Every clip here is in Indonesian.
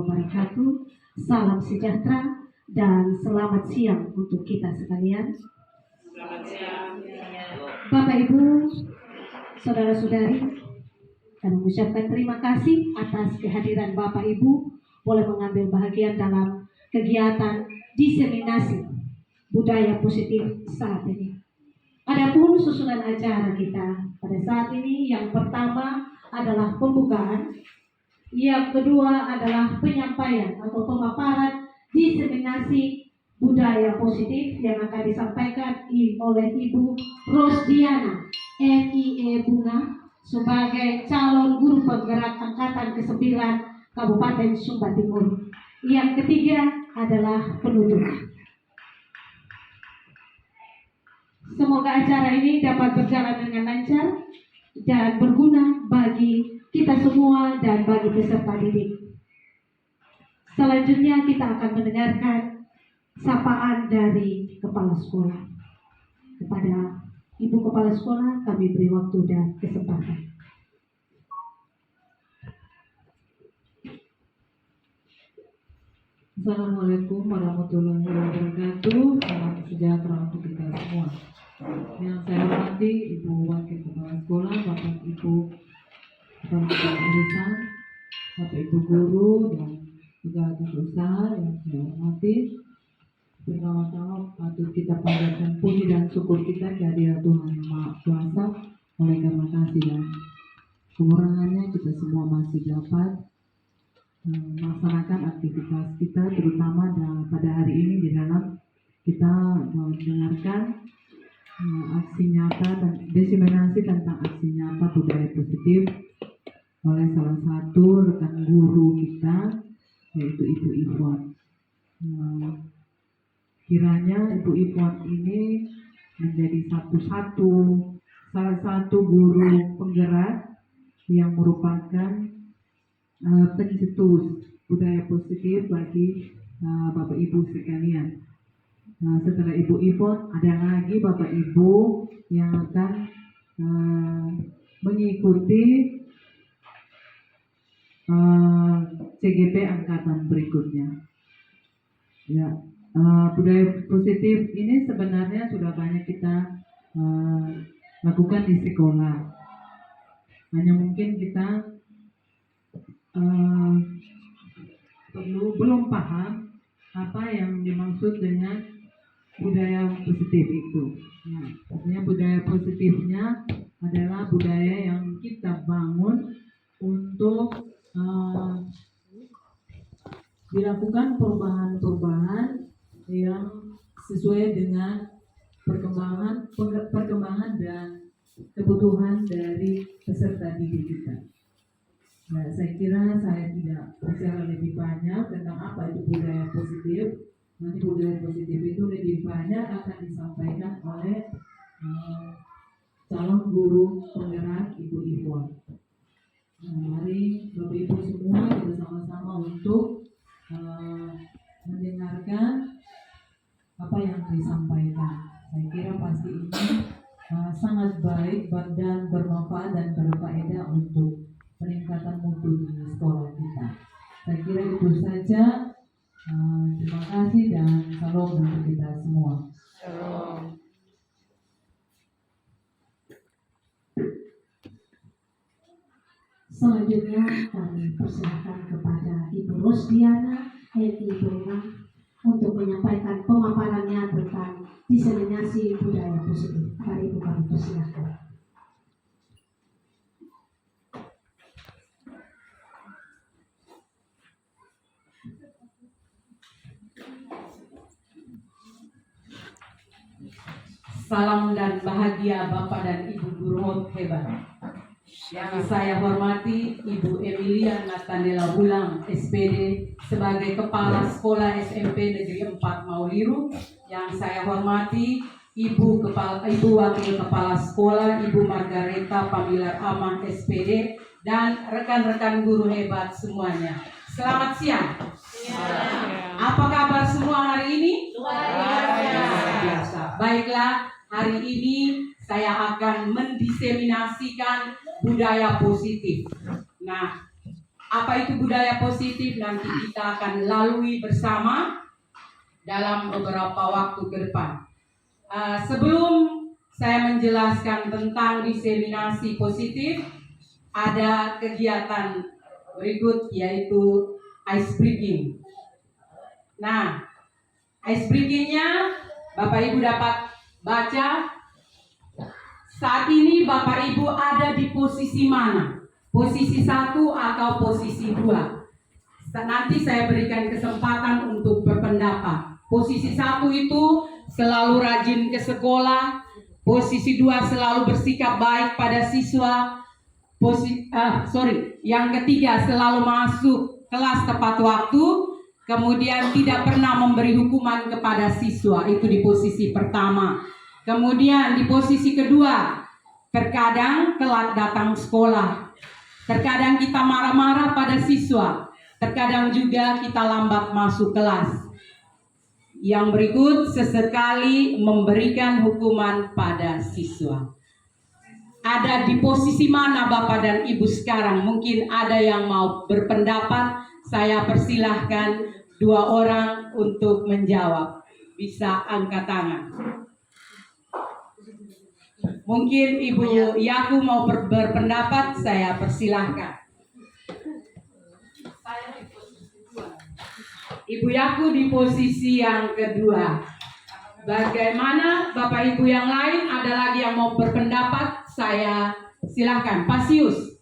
wabarakatuh. Salam sejahtera dan selamat siang untuk kita sekalian. Selamat siang. Bapak Ibu, saudara-saudari, kami mengucapkan terima kasih atas kehadiran Bapak Ibu boleh mengambil bagian dalam kegiatan diseminasi budaya positif saat ini. Adapun susunan acara kita pada saat ini, yang pertama adalah pembukaan, yang kedua adalah penyampaian atau pemaparan diseminasi budaya positif yang akan disampaikan oleh Ibu Rosdiana MIE Bunga sebagai calon guru penggerak angkatan ke-9 Kabupaten Sumba Timur. Yang ketiga adalah penutup. Semoga acara ini dapat berjalan dengan lancar dan berguna bagi kita semua dan bagi peserta didik. Selanjutnya kita akan mendengarkan sapaan dari Kepala Sekolah. Kepada Ibu Kepala Sekolah kami beri waktu dan kesempatan. Assalamualaikum warahmatullahi wabarakatuh. Salam sejahtera untuk kita semua. Yang saya hormati Ibu Wakil Kepala Sekolah, Bapak Ibu Kepala Urusan, Bapak Ibu Guru dan juga atas usaha yang saya hormati. Pertama-tama patut kita panjatkan puji dan syukur kita kehadirat Tuhan Yang Maha Kuasa. Oleh karena kasih dan kekurangannya kita semua masih dapat melaksanakan aktivitas kita, terutama pada hari ini di dalam kita mendengarkan aksi nyata dan diseminasi tentang aksi nyata budaya positif oleh salah satu rekan guru kita, yaitu Ibu Ivon. Kiranya Ibu Ivon ini menjadi salah satu guru penggerak yang merupakan pencetus budaya positif bagi Bapak Ibu sekalian. Setelah Ibu Ivon, ada lagi Bapak Ibu yang akan mengikuti CGP angkatan berikutnya. Ya, budaya positif ini sebenarnya sudah banyak kita lakukan di sekolah. Hanya mungkin kita belum paham apa yang dimaksud dengan budaya positif itu. Nah, artinya budaya positifnya adalah budaya yang kita bangun untuk dilakukan perubahan-perubahan yang sesuai dengan perkembangan dan kebutuhan dari peserta didik kita. Nah, saya kira saya tidak bicara lebih banyak tentang apa itu budaya positif. Nanti budaya positif itu lebih banyak akan disampaikan oleh calon guru penggerak Ibu Ivon. Mari Bapak Ibu semua kita sama-sama untuk mendengarkan apa yang disampaikan. Saya kira pasti ini sangat baik dan bermanfaat dan berfaedah untuk peningkatan mutu di sekolah kita. Saya kira itu saja. Terima kasih dan salam untuk kita semua. Shalom. Selanjutnya kami persilakan kepada Ibu Rosdiana MIE Bunga untuk menyampaikan pemaparannya tentang diseminasi budaya positif. Mari Ibu kami persilakan. Salam dan bahagia Bapak dan Ibu guru hebat. Yang saya hormati Ibu Emilia Natanela Hulang SPD sebagai Kepala Sekolah SMP Negeri 4 Mauliru. Yang saya hormati Ibu Wakil Kepala Sekolah Ibu Margareta Pamilar Aman SPD dan rekan-rekan guru hebat semuanya. Selamat siang. Apa kabar semua hari ini? Luar biasa. Baiklah, hari ini saya akan mendiseminasikan budaya positif. Nah, Apa itu budaya positif nanti kita akan lalui bersama dalam beberapa waktu ke depan. Sebelum saya menjelaskan tentang diseminasi positif, ada kegiatan berikut yaitu ice breaking. Nah, ice breakingnya Bapak Ibu dapat baca. Saat ini Bapak Ibu ada di posisi mana? Posisi 1 atau posisi 2? Nanti saya berikan kesempatan untuk berpendapat. Posisi 1 itu selalu rajin ke sekolah. Posisi 2 selalu bersikap baik pada siswa. Yang ketiga selalu masuk kelas tepat waktu. Kemudian tidak pernah memberi hukuman kepada siswa. Itu di posisi pertama. Kemudian di posisi kedua, terkadang telat datang sekolah. Terkadang kita marah-marah pada siswa. Terkadang juga kita lambat masuk kelas. Yang berikut sesekali memberikan hukuman pada siswa. Ada di posisi mana Bapak dan Ibu sekarang? Mungkin ada yang mau berpendapat. Saya persilahkan 2 orang untuk menjawab. Bisa angkat tangan. Mungkin Ibu Yaku mau berpendapat, saya persilahkan. Ibu Yaku di posisi yang kedua. Bagaimana Bapak Ibu yang lain? Ada lagi yang mau berpendapat? Saya silahkan. Pasius.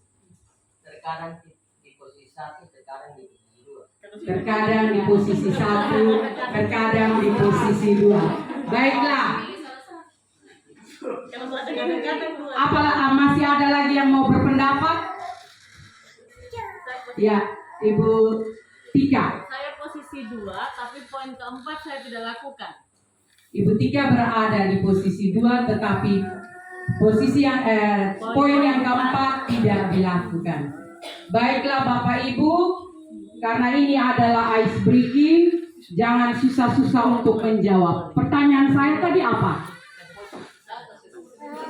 Terkadang di posisi 1, terkadang di posisi 2. Terkadang di posisi 1, terkadang di posisi 2. Baiklah. Masih ada lagi yang mau berpendapat? Ya, Ibu Tika. Saya posisi 2, tapi poin keempat saya tidak lakukan. Ibu Tika berada di posisi 2, tetapi posisi yang poin yang keempat tidak dilakukan. Baiklah Bapak Ibu, karena ini adalah ice breaking, jangan susah-susah untuk menjawab. Pertanyaan saya tadi apa?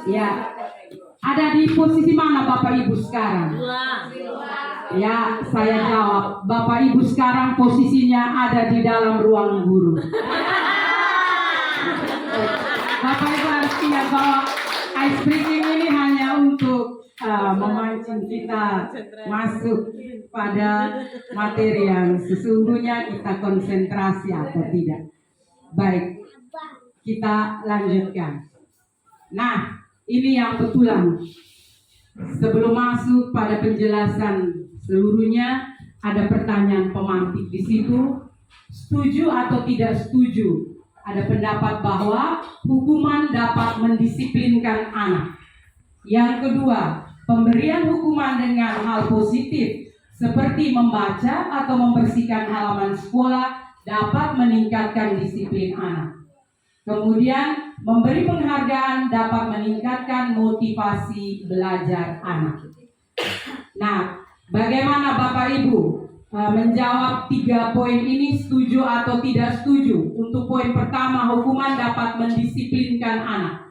Ya, ada di posisi mana Bapak Ibu sekarang? 2. Ya, saya jawab. Bapak Ibu sekarang posisinya ada di dalam ruang guru. Bapak Ibu harus ingat bahwa ice breaking ini hanya untuk memancing kita masuk pada materi yang sesungguhnya kita konsentrasi atau tidak. Baik, kita lanjutkan. Nah, ini yang betulan. Sebelum masuk pada penjelasan seluruhnya, ada pertanyaan pemantik di situ. Setuju atau tidak setuju? Ada pendapat bahwa hukuman dapat mendisiplinkan anak. Yang kedua, pemberian hukuman dengan hal positif seperti membaca atau membersihkan halaman sekolah dapat meningkatkan disiplin anak. Kemudian, memberi penghargaan dapat meningkatkan motivasi belajar anak. Nah, bagaimana Bapak Ibu menjawab 3 poin ini, setuju atau tidak setuju? Untuk poin pertama, hukuman dapat mendisiplinkan anak.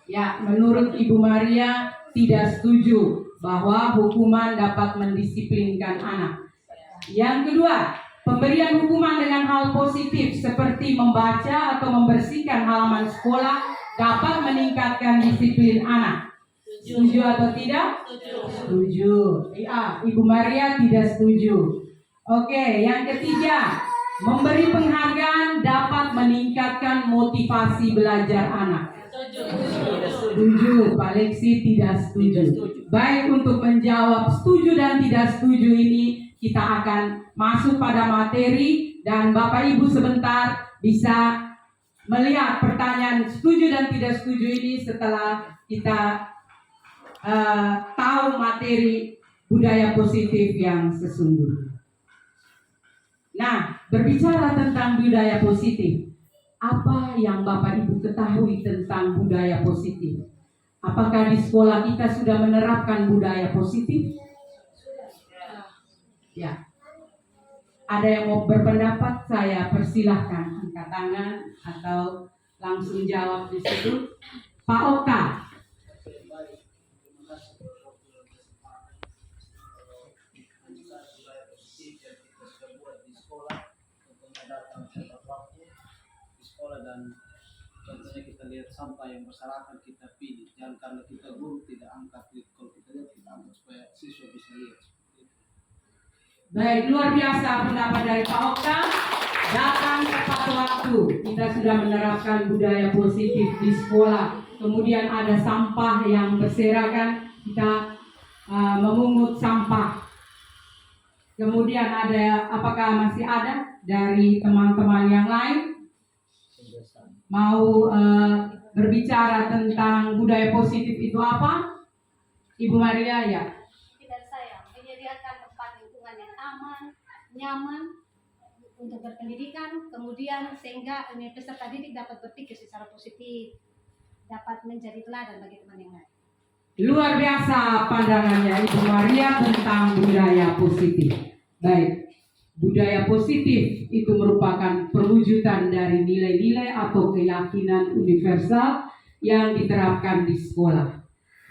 Ya, menurut Ibu Maria tidak setuju bahwa hukuman dapat mendisiplinkan anak. Yang kedua, pemberian hukuman dengan hal positif seperti membaca atau membersihkan halaman sekolah dapat meningkatkan disiplin anak. Setuju atau tidak? Setuju. Ya, Ibu Maria tidak setuju. Oke, yang ketiga, memberi penghargaan dapat meningkatkan motivasi belajar anak. Setuju. Pak Lexi tidak setuju. Baik, untuk menjawab setuju dan tidak setuju ini, kita akan masuk pada materi dan Bapak Ibu sebentar bisa melihat pertanyaan setuju dan tidak setuju ini setelah kita tahu materi budaya positif yang sesungguhnya. Nah, berbicara tentang budaya positif, apa yang Bapak Ibu ketahui tentang budaya positif? Apakah di sekolah kita sudah menerapkan budaya positif? Ya. Ada yang mau berpendapat? Saya persilahkan angkat tangan atau langsung jawab di situ. Pak Oka. sekolah dan contohnya kita lihat sampah yang berserakan kita pilih. Jangan karena kita guru tidak angkat, kalau kita lihat kita angkat supaya siswa bisa lihat. Baik, luar biasa pendapat dari Pak Okta. Datang tepat waktu. Kita sudah menerapkan budaya positif di sekolah. Kemudian ada sampah yang berserakan, kita memungut sampah. Kemudian ada, apakah masih ada dari teman-teman yang lain mau berbicara tentang budaya positif itu apa? Ibu Maria ya. Tidak saya menyediakan tempat lingkungan yang aman, nyaman untuk berpendidikan, kemudian sehingga peserta didik dapat berpikir secara positif, dapat menjadi teladan bagi teman yang lain. Luar biasa pandangannya Ibu Maria tentang budaya positif. Baik, budaya positif itu merupakan perwujudan dari nilai-nilai atau keyakinan universal yang diterapkan di sekolah.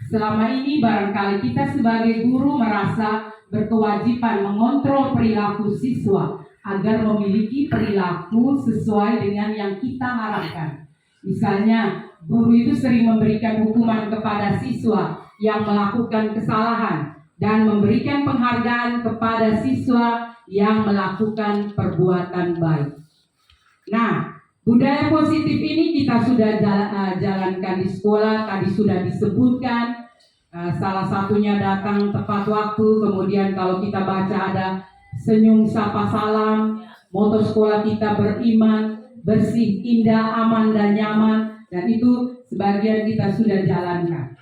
Selama ini barangkali kita sebagai guru merasa berkewajiban mengontrol perilaku siswa agar memiliki perilaku sesuai dengan yang kita harapkan. Misalnya, guru itu sering memberikan hukuman kepada siswa yang melakukan kesalahan dan memberikan penghargaan kepada siswa yang melakukan perbuatan baik. Nah, budaya positif ini kita sudah jalankan di sekolah, tadi sudah disebutkan. Salah satunya datang tepat waktu, kemudian kalau kita baca ada senyum sapa salam, moto sekolah kita beriman, bersih, indah, aman, dan nyaman, dan itu sebagian kita sudah jalankan.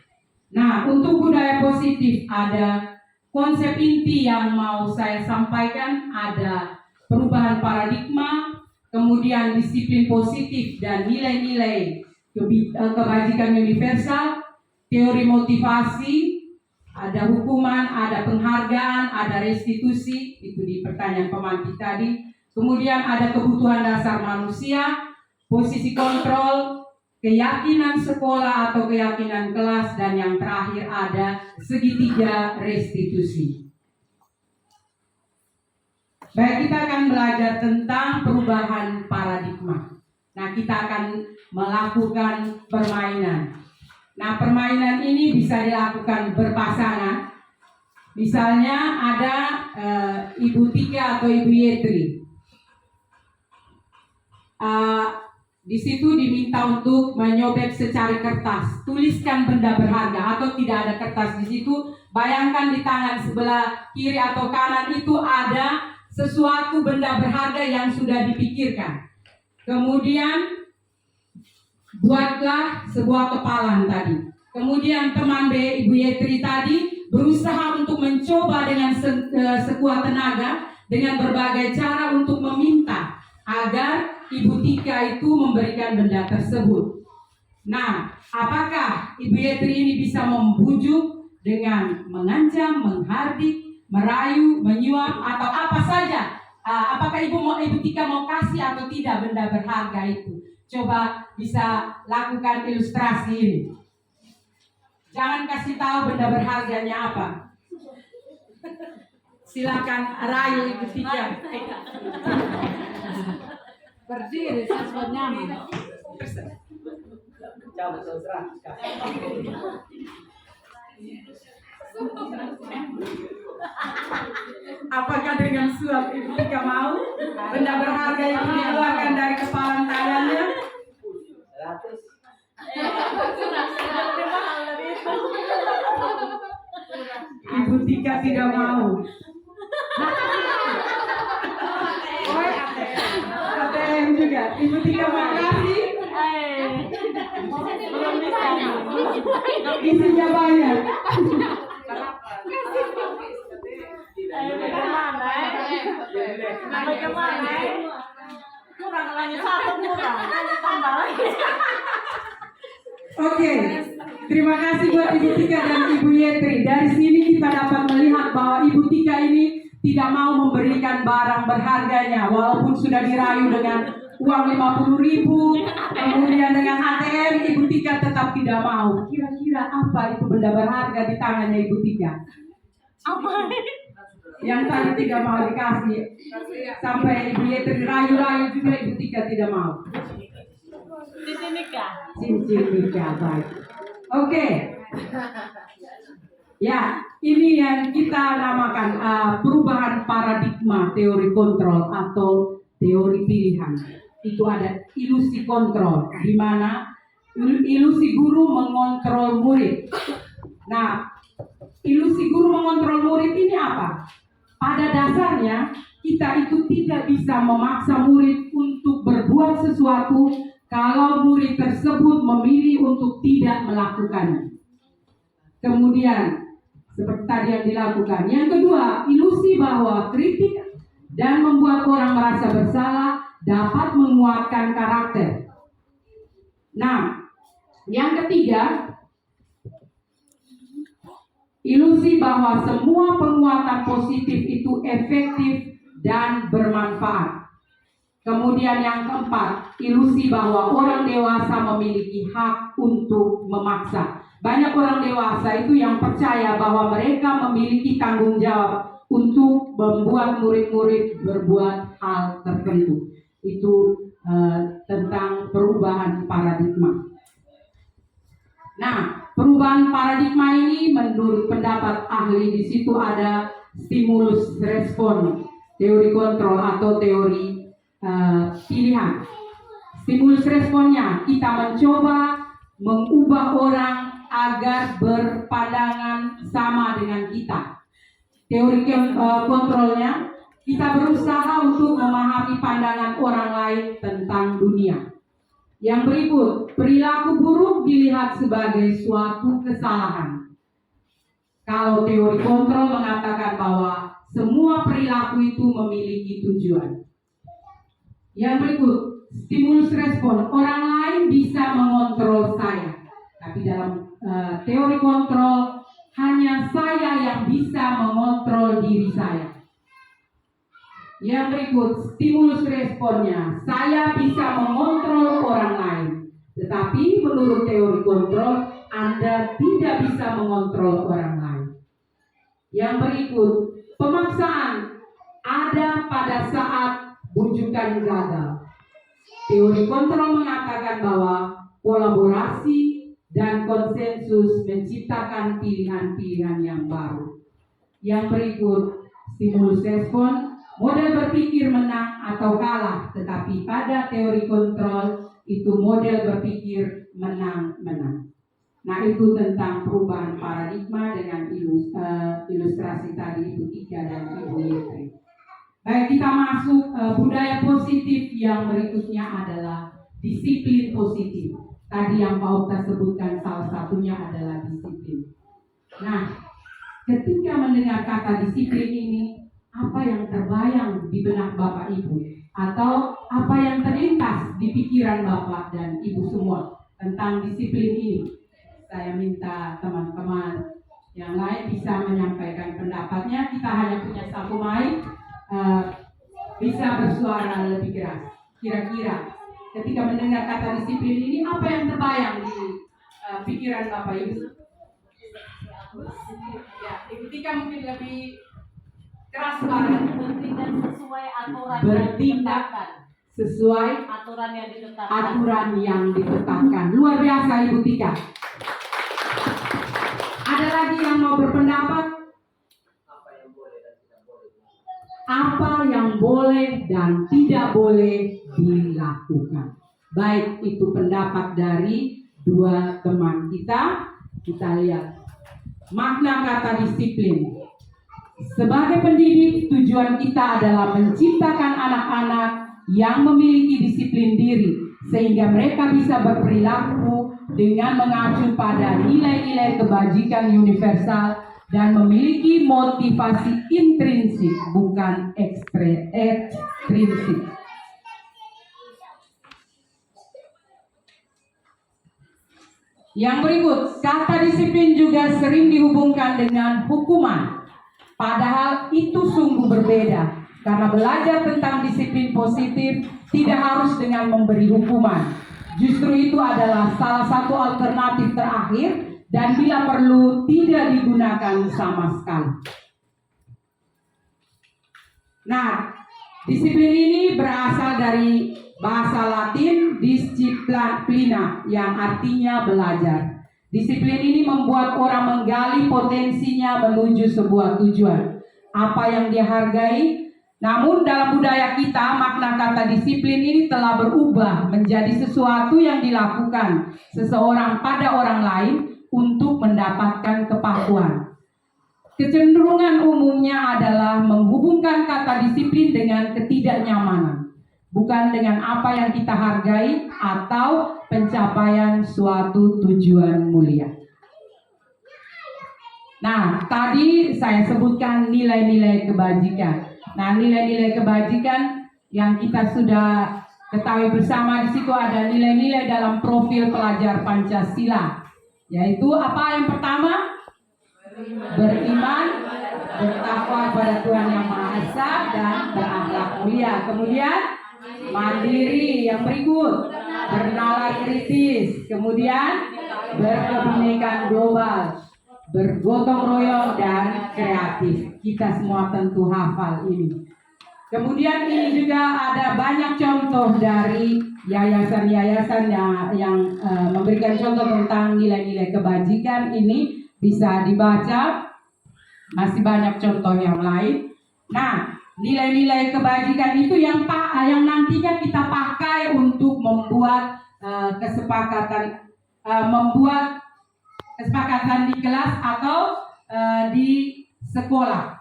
Nah, untuk budaya positif ada konsep inti yang mau saya sampaikan, ada perubahan paradigma, kemudian disiplin positif dan nilai-nilai kebajikan universal, teori motivasi, ada hukuman, ada penghargaan, ada restitusi, itu di pertanyaan pemantik tadi. Kemudian ada kebutuhan dasar manusia, posisi kontrol, keyakinan sekolah atau keyakinan kelas, dan yang terakhir ada segitiga restitusi. Baik, kita akan belajar tentang perubahan paradigma. Nah, kita akan melakukan permainan. Nah, permainan ini bisa dilakukan berpasangan. Misalnya ada Ibu Tika atau Ibu Yetri. Di situ diminta untuk menyobek secari kertas, tuliskan benda berharga atau tidak ada kertas di situ. Bayangkan di tangan sebelah kiri atau kanan itu ada sesuatu benda berharga yang sudah dipikirkan. Kemudian buatlah sebuah kepalan tadi. Kemudian teman Ibu Yetri tadi berusaha untuk mencoba dengan sekuat tenaga dengan berbagai cara untuk meminta agar Ibu Tika itu memberikan benda tersebut. Nah, apakah Ibu Yetri ini bisa membujuk dengan mengancam, menghardik, merayu, menyuap, atau apa saja? Apakah Ibu Tika mau kasih atau tidak benda berharga itu? Coba bisa lakukan ilustrasi ini. Jangan kasih tahu benda berharganya apa. Silakan rayu Ibu Tika. Berdiri sesuatu nyaman. Coba saudara. Apakah dengan suap Ibu Tika mau benda berharga yang dikeluarkan dari kepala tangannya? 100. Ibu Tika tidak mau. ATM juga. Ibu Tika mau kasih? Isinya banyak. Kurang lagi satu kurang, tambah lagi. Oke, terima kasih buat Ibu Tika dan Ibu Yetri. Dari sini kita dapat melihat bahwa Ibu Tika ini tidak mau memberikan barang berharganya, walaupun sudah dirayu dengan uang 50.000, kemudian dengan ATM, Ibu Tika tetap tidak mau. Kira-kira apa itu benda berharga di tangannya Ibu Tika? Apa? Yang tadi tidak mau dikasih, sampai Ibu Yetri rayu-rayu juga Ibu Tika tidak mau. Cincin nikah. Cincin nikah, baik. Oke. Ya, ini yang kita namakan perubahan paradigma teori kontrol atau teori pilihan. Itu ada ilusi kontrol, di mana ilusi guru mengontrol murid. Nah, ilusi guru mengontrol murid ini apa? Pada dasarnya, kita itu tidak bisa memaksa murid untuk berbuat sesuatu kalau murid tersebut memilih untuk tidak melakukannya. Kemudian, seperti tadi yang dilakukan. Yang kedua, ilusi bahwa kritik dan membuat orang merasa bersalah dapat menguatkan karakter. Nah, yang ketiga, ilusi bahwa semua penguatan positif itu efektif dan bermanfaat. Kemudian yang keempat, ilusi bahwa orang dewasa memiliki hak untuk memaksa. Banyak orang dewasa itu yang percaya bahwa mereka memiliki tanggung jawab untuk membuat murid-murid berbuat hal tertentu. Itu tentang perubahan paradigma. Nah, perubahan paradigma ini menurut pendapat ahli di situ ada stimulus respon, teori kontrol atau teori pilihan. Stimulus responnya, kita mencoba mengubah orang agar berpandangan sama dengan kita. Teori kontrolnya, kita berusaha untuk memahami pandangan orang lain tentang dunia. Yang berikut, perilaku buruk dilihat sebagai suatu kesalahan. Kalau teori kontrol mengatakan bahwa semua perilaku itu memiliki tujuan. Yang berikut, stimulus respon, orang lain bisa mengontrol saya. Tapi dalam teori kontrol, hanya saya yang bisa mengontrol diri saya. Yang berikut, stimulus responnya, saya bisa mengontrol orang lain. Tetapi menurut teori kontrol, Anda tidak bisa mengontrol orang lain. Yang berikut, pemaksaan ada pada saat bujukan gagal. Teori kontrol mengatakan bahwa kolaborasi dan konsensus menciptakan pilihan-pilihan yang baru. Yang berikut, stimulus respon, model berpikir menang atau kalah, tetapi pada teori kontrol itu model berpikir menang-menang. Nah, itu tentang perubahan paradigma dengan ilustrasi tadi Ibu Tika dan Ibu Yetri. Baik, kita masuk budaya positif yang berikutnya adalah disiplin positif. Tadi yang Pak Okta sebutkan salah satunya adalah disiplin. Nah, ketika mendengar kata disiplin ini, apa yang terbayang di benak Bapak Ibu? Atau apa yang terlintas di pikiran Bapak dan Ibu semua tentang disiplin ini? Saya minta teman-teman yang lain bisa menyampaikan pendapatnya. Kita hanya punya satu mic, bisa bersuara lebih keras. Kira-kira ketika mendengar kata disiplin ini, apa yang terbayang di pikiran Bapak Ibu? Ya, Ibu Tika mungkin lebih keras suara. Bertindak sesuai aturan Bertindak sesuai aturan yang ditetapkan. aturan yang ditetapkan. Luar biasa Ibu Tika. Ada lagi yang mau berpendapat? Apa yang boleh dan tidak boleh dilakukan. Baik, itu pendapat dari dua teman kita. Kita lihat makna kata disiplin. Sebagai pendidik, tujuan kita adalah menciptakan anak-anak yang memiliki disiplin diri, sehingga mereka bisa berperilaku dengan mengacu pada nilai-nilai kebajikan universal dan memiliki motivasi intrinsik, bukan ekstrinsik. Yang berikut, kata disiplin juga sering dihubungkan dengan hukuman. Padahal itu sungguh berbeda, karena belajar tentang disiplin positif tidak harus dengan memberi hukuman. Justru itu adalah salah satu alternatif terakhir dan bila perlu tidak digunakan sama sekali. Nah, disiplin ini berasal dari Bahasa Latin disciplina yang artinya belajar. Disiplin ini membuat orang menggali potensinya menuju sebuah tujuan. Apa yang dia hargai. Namun dalam budaya kita makna kata disiplin ini telah berubah menjadi sesuatu yang dilakukan seseorang pada orang lain untuk mendapatkan kepakuan. Kecenderungan umumnya adalah menghubungkan kata disiplin dengan ketidaknyamanan, bukan dengan apa yang kita hargai atau pencapaian suatu tujuan mulia. Nah, tadi saya sebutkan nilai-nilai kebajikan. Nah, nilai-nilai kebajikan yang kita sudah ketahui bersama di situ ada nilai-nilai dalam profil pelajar Pancasila, yaitu apa yang pertama? Beriman, bertakwa pada Tuhan Yang Maha Esa dan berakhlak mulia. Kemudian mandiri, yang berikut bernalar kritis, kemudian berkebinekaan global, bergotong royong dan kreatif. Kita semua tentu hafal ini. Kemudian ini juga ada banyak contoh dari yayasan-yayasan yang memberikan contoh tentang nilai-nilai kebajikan. Ini bisa dibaca, masih banyak contoh yang lain. Nah, nilai-nilai kebajikan itu yang nantinya kita pakai untuk membuat kesepakatan di kelas atau di sekolah.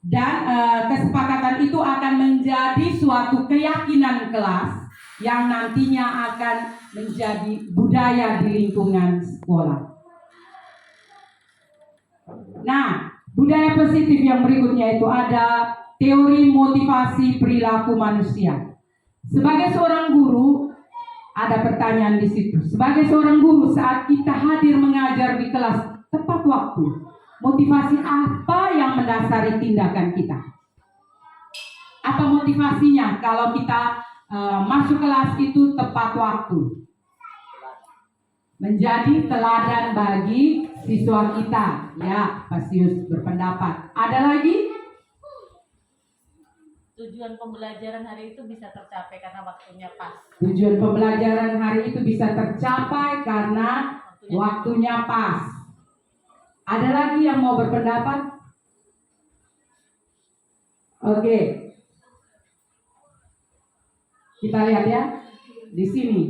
Dan kesepakatan itu akan menjadi suatu keyakinan kelas yang nantinya akan menjadi budaya di lingkungan sekolah. Nah, budaya positif yang berikutnya itu ada teori motivasi perilaku manusia. Sebagai seorang guru, ada pertanyaan di situ. Sebagai seorang guru, saat kita hadir mengajar di kelas tepat waktu, motivasi apa yang mendasari tindakan kita? Apa motivasinya kalau kita masuk kelas itu tepat waktu? Menjadi teladan bagi siswa kita. Ya, Pasius berpendapat. Ada lagi? Tujuan pembelajaran hari itu bisa tercapai karena waktunya pas. Tujuan pembelajaran hari itu bisa tercapai karena waktunya pas. Ada lagi yang mau berpendapat? Oke. Kita lihat ya di sini.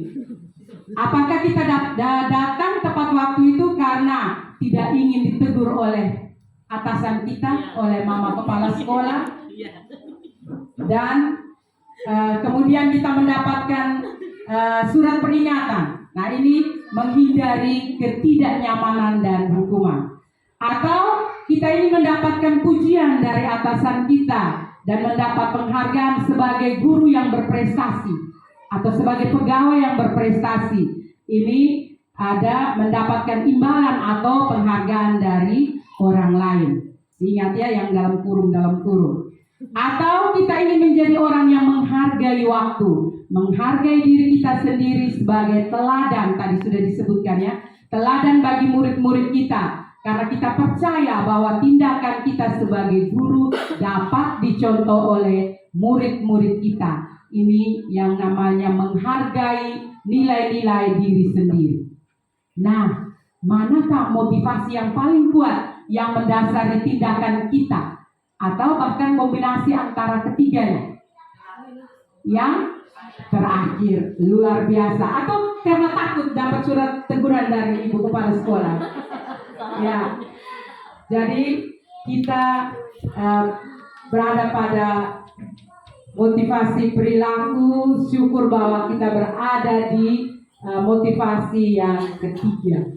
Apakah kita datang tepat waktu itu karena tidak ingin ditegur oleh atasan kita, oleh mama kepala sekolah, dan kemudian kita mendapatkan surat peringatan? Nah, ini menghindari ketidaknyamanan dan hukuman. Atau kita ini mendapatkan pujian dari atasan kita dan mendapat penghargaan sebagai guru yang berprestasi atau sebagai pegawai yang berprestasi. Ini ada mendapatkan imbalan atau penghargaan dari orang lain. Ingat ya, yang dalam kurung. Atau kita ingin menjadi orang yang menghargai waktu, menghargai diri kita sendiri sebagai teladan. Tadi sudah disebutkan ya, teladan bagi murid-murid kita. Karena kita percaya bahwa tindakan kita sebagai guru dapat dicontoh oleh murid-murid kita. Ini yang namanya menghargai nilai-nilai diri sendiri. Nah, manakah motivasi yang paling kuat yang mendasari tindakan kita? Atau bahkan kombinasi antara ketiganya? Yang terakhir, luar biasa. Atau karena takut dapat surat teguran dari ibu kepala sekolah. Ya, jadi kita berada pada motivasi perilaku. Syukur bahwa kita berada di motivasi yang ketiga.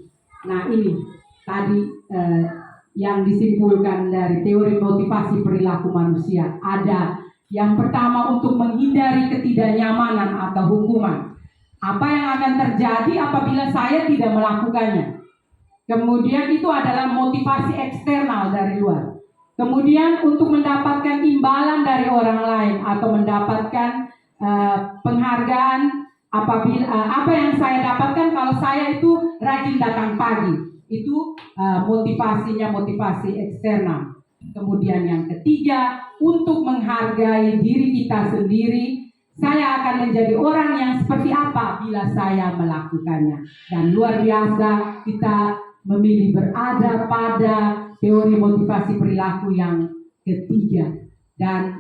Nah, ini tadi yang disimpulkan dari teori motivasi perilaku manusia. Ada yang pertama, untuk menghindari ketidaknyamanan atau hukuman. Apa yang akan terjadi apabila saya tidak melakukannya? Kemudian itu adalah motivasi eksternal dari luar. Kemudian untuk mendapatkan imbalan dari orang lain atau mendapatkan penghargaan apabila apa yang saya dapatkan kalau saya itu rajin datang pagi. Itu motivasinya motivasi eksternal. Kemudian yang ketiga, untuk menghargai diri kita sendiri saya akan menjadi orang yang seperti apa bila saya melakukannya. Dan luar biasa kita memilih berada pada teori motivasi perilaku yang ketiga. Dan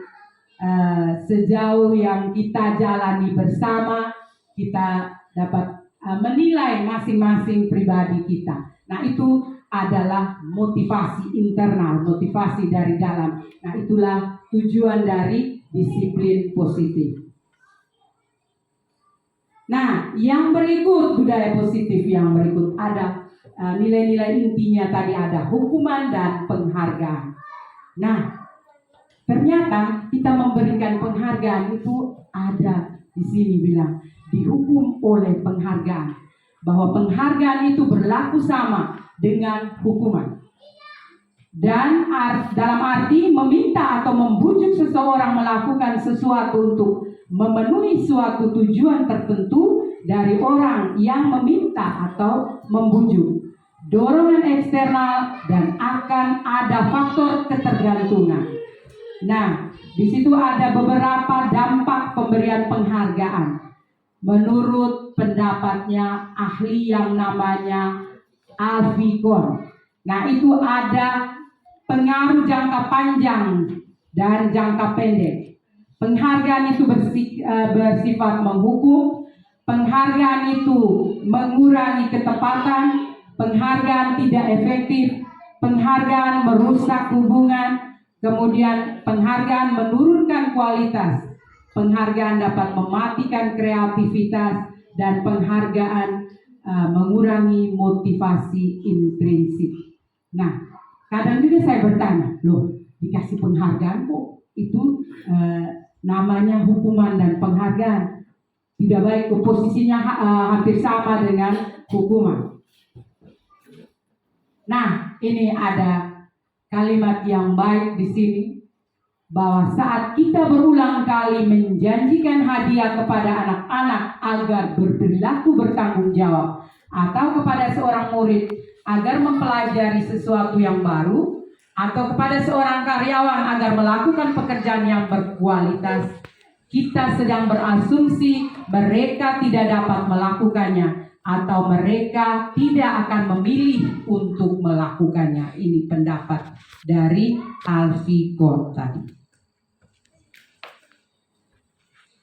sejauh yang kita jalani bersama, kita dapat menilai masing-masing pribadi kita. Nah, itu adalah motivasi internal, motivasi dari dalam. Nah, itulah tujuan dari disiplin positif. Nah, yang berikut, budaya positif yang berikut ada nilai-nilai intinya tadi ada hukuman dan penghargaan. Nah, ternyata kita memberikan penghargaan itu ada di sini bilang dihukum oleh penghargaan, bahwa penghargaan itu berlaku sama dengan hukuman. Dan dalam arti meminta atau membujuk seseorang melakukan sesuatu untuk memenuhi suatu tujuan tertentu dari orang yang meminta atau membujuk. Dorongan eksternal dan akan ada faktor ketergantungan. Nah, di situ ada beberapa dampak pemberian penghargaan. Menurut pendapatnya ahli yang namanya Alfie Kohn. Nah, itu ada pengaruh jangka panjang dan jangka pendek. Penghargaan itu bersifat menghukum, penghargaan itu mengurangi ketepatan, penghargaan tidak efektif, penghargaan merusak hubungan, kemudian penghargaan menurunkan kualitas, penghargaan dapat mematikan kreativitas, dan penghargaan mengurangi motivasi intrinsik. Nah, kadang juga saya bertanya, loh, dikasih penghargaan kok itu namanya hukuman dan penghargaan. Tidak baik, posisinya hampir sama dengan hukuman. Nah, ini ada kalimat yang baik di sini, bahwa saat kita berulang kali menjanjikan hadiah kepada anak-anak agar berperilaku bertanggung jawab, atau kepada seorang murid agar mempelajari sesuatu yang baru, atau kepada seorang karyawan agar melakukan pekerjaan yang berkualitas, kita sedang berasumsi mereka tidak dapat melakukannya atau mereka tidak akan memilih untuk melakukannya. Ini pendapat dari Alfie Kohn tadi.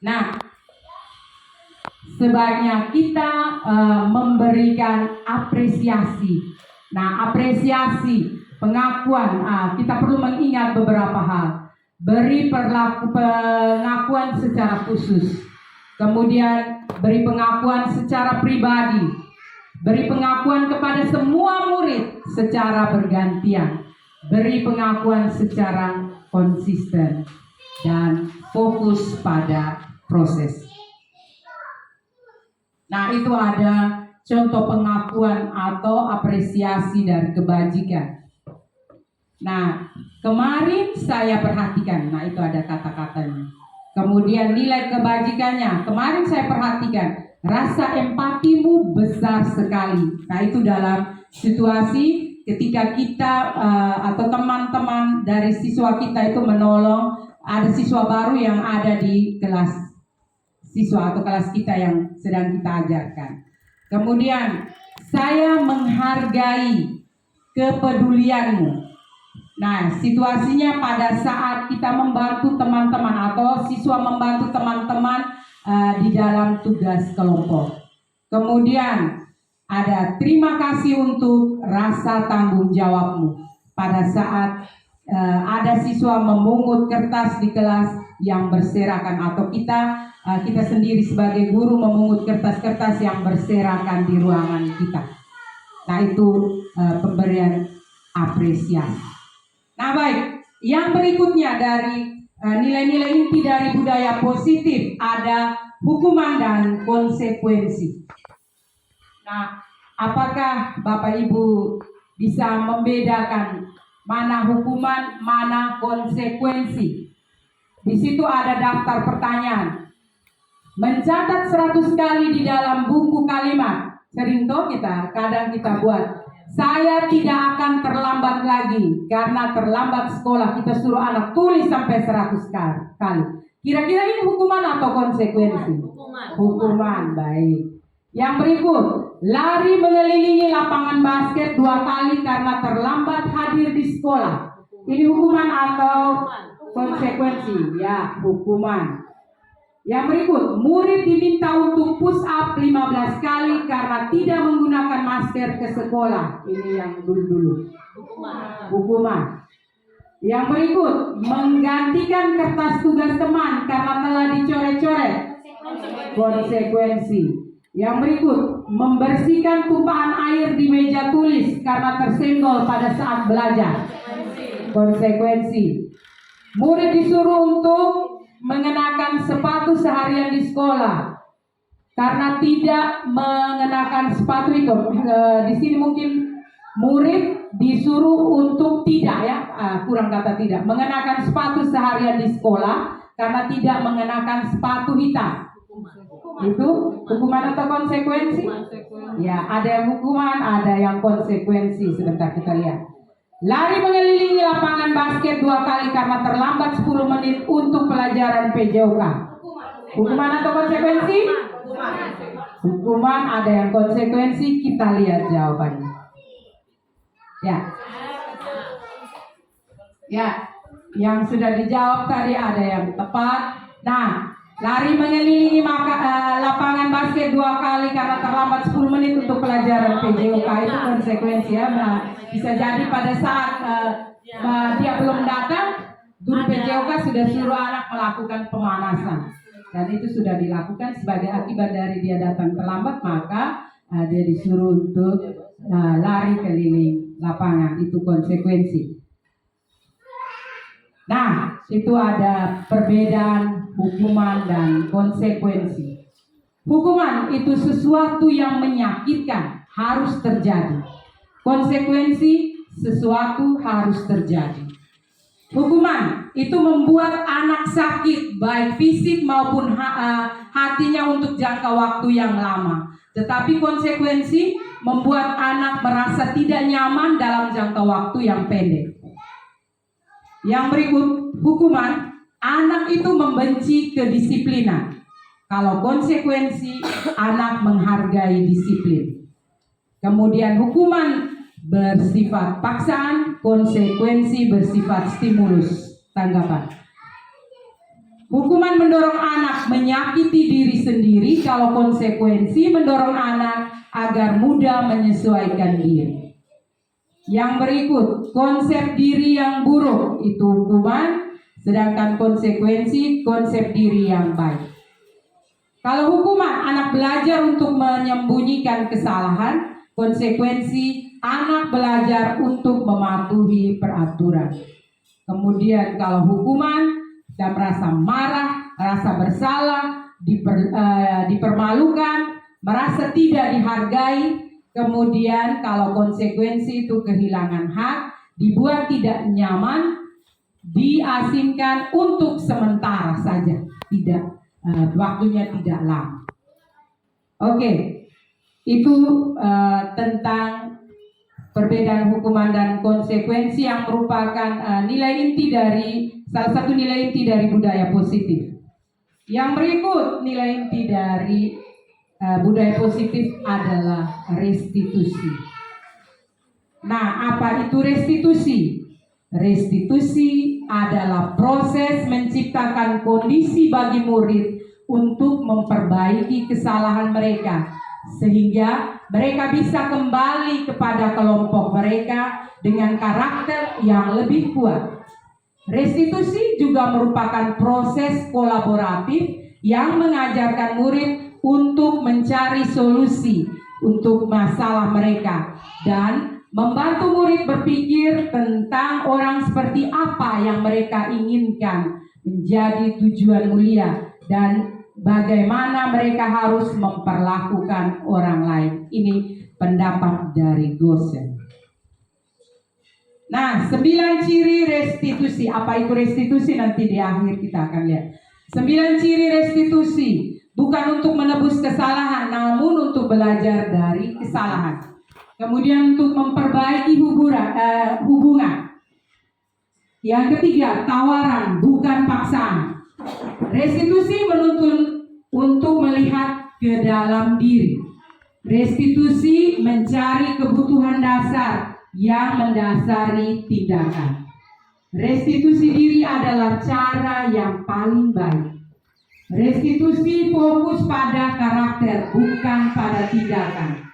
Nah, sebaiknya kita memberikan apresiasi. Nah, apresiasi, pengakuan, kita perlu mengingat beberapa hal. Beri pengakuan secara khusus, kemudian beri pengakuan secara pribadi, beri pengakuan kepada semua murid secara bergantian, beri pengakuan secara konsisten, dan fokus pada proses. Nah, itu ada contoh pengakuan atau apresiasi dari kebajikan. Nah, kemarin saya perhatikan, nah itu ada kata-katanya. Kemudian nilai kebajikannya, kemarin saya perhatikan, rasa empatimu besar sekali. Nah, itu dalam situasi ketika kita atau teman-teman dari siswa kita itu menolong, ada siswa baru yang ada di kelas siswa atau kelas kita yang sedang kita ajarkan. Kemudian, saya menghargai kepedulianmu. Nah, situasinya pada saat kita membantu teman-teman atau siswa membantu teman-teman di dalam tugas kelompok. Kemudian ada terima kasih untuk rasa tanggung jawabmu pada saat ada siswa memungut kertas di kelas yang berserakan, atau kita sendiri sebagai guru memungut kertas-kertas yang berserakan di ruangan kita. Nah, itu pemberian apresiasi. Nah, baik, yang berikutnya dari nilai-nilai inti dari budaya positif ada hukuman dan konsekuensi. Nah, apakah Bapak Ibu bisa membedakan mana hukuman, mana konsekuensi? Di situ ada daftar pertanyaan. Mencatat 100 kali di dalam buku kalimat. Sering toh kadang kita buat. Saya tidak akan terlambat lagi, karena terlambat sekolah kita suruh anak tulis sampai 100 kali. Kira-kira ini hukuman atau konsekuensi? Hukuman. Hukuman, baik. Yang berikut, lari mengelilingi lapangan basket 2 kali karena terlambat hadir di sekolah. Ini hukuman atau konsekuensi? Ya, hukuman. Yang berikut, murid diminta untuk push up 15 kali karena tidak menggunakan masker ke sekolah. Ini yang dulu-dulu. Hukuman. Yang berikut, menggantikan kertas tugas teman karena telah dicoret-coret. Konsekuensi. Yang berikut, membersihkan tumpahan air di meja tulis karena tersenggol pada saat belajar. Konsekuensi. Murid disuruh untuk mengenakan sepatu seharian di sekolah karena tidak mengenakan sepatu itu. Di sini mungkin murid disuruh untuk tidak kurang kata tidak mengenakan sepatu seharian di sekolah karena tidak mengenakan sepatu hitam. Itu hukuman atau konsekuensi? Ya, ada yang hukuman, ada yang konsekuensi. Sebentar kita lihat. Lari mengelilingi lapangan basket 2 kali karena terlambat 10 menit untuk pelajaran PJOK. Hukuman atau konsekuensi? Hukuman, ada yang konsekuensi. Kita lihat jawabannya. Ya, yang sudah dijawab tadi ada yang tepat. Nah, lari mengelilingi lapangan basket 2 kali karena terlambat 10 menit untuk pelajaran PJOK itu konsekuensi ya. Nah, bisa jadi pada saat dia belum datang, guru PJOK sudah suruh anak melakukan pemanasan. Dan itu sudah dilakukan sebagai akibat dari dia datang terlambat, maka dia disuruh untuk lari keliling lapangan. Itu konsekuensi. Nah, itu ada perbedaan hukuman dan konsekuensi. Hukuman itu sesuatu yang menyakitkan, harus terjadi. Konsekuensi sesuatu harus terjadi. Hukuman itu membuat anak sakit baik fisik maupun hatinya untuk jangka waktu yang lama. Tetapi konsekuensi membuat anak merasa tidak nyaman dalam jangka waktu yang pendek. Yang berikut, hukuman, anak itu membenci kedisiplinan. Kalau konsekuensi, anak menghargai disiplin. Kemudian hukuman bersifat paksaan, konsekuensi bersifat stimulus. Tanggapan. Hukuman mendorong anak menyakiti diri sendiri, kalau konsekuensi mendorong anak agar mudah menyesuaikan diri. Yang berikut, konsep diri yang buruk itu hukuman, sedangkan konsekuensi konsep diri yang baik. Kalau hukuman, anak belajar untuk menyembunyikan kesalahan, konsekuensi anak belajar untuk mematuhi peraturan. Kemudian kalau hukuman, kita merasa marah, merasa bersalah, dipermalukan, merasa tidak dihargai. Kemudian kalau konsekuensi itu kehilangan hak, dibuat tidak nyaman, diasingkan untuk sementara saja, tidak waktunya tidak lama. Oke, itu tentang perbedaan hukuman dan konsekuensi yang merupakan nilai inti dari salah satu nilai inti dari budaya positif. Yang berikut nilai inti dari budaya positif adalah restitusi. Nah, apa itu restitusi? Restitusi adalah proses menciptakan kondisi bagi murid untuk memperbaiki kesalahan mereka, sehingga mereka bisa kembali kepada kelompok mereka dengan karakter yang lebih kuat. Restitusi juga merupakan proses kolaboratif yang mengajarkan murid untuk mencari solusi untuk masalah mereka dan membantu murid berpikir tentang orang seperti apa yang mereka inginkan menjadi tujuan mulia dan bagaimana mereka harus memperlakukan orang lain. Ini pendapat dari Gosen. Nah, 9 ciri restitusi. Apa itu restitusi? Nanti di akhir kita akan lihat. 9 ciri restitusi. Bukan untuk menebus kesalahan, namun untuk belajar dari kesalahan. Kemudian untuk memperbaiki hubungan. Yang ketiga, tawaran bukan paksaan. Restitusi menuntun untuk melihat ke dalam diri. Restitusi mencari kebutuhan dasar yang mendasari tindakan. Restitusi diri adalah cara yang paling baik. Restitusi fokus pada karakter, bukan pada tindakan.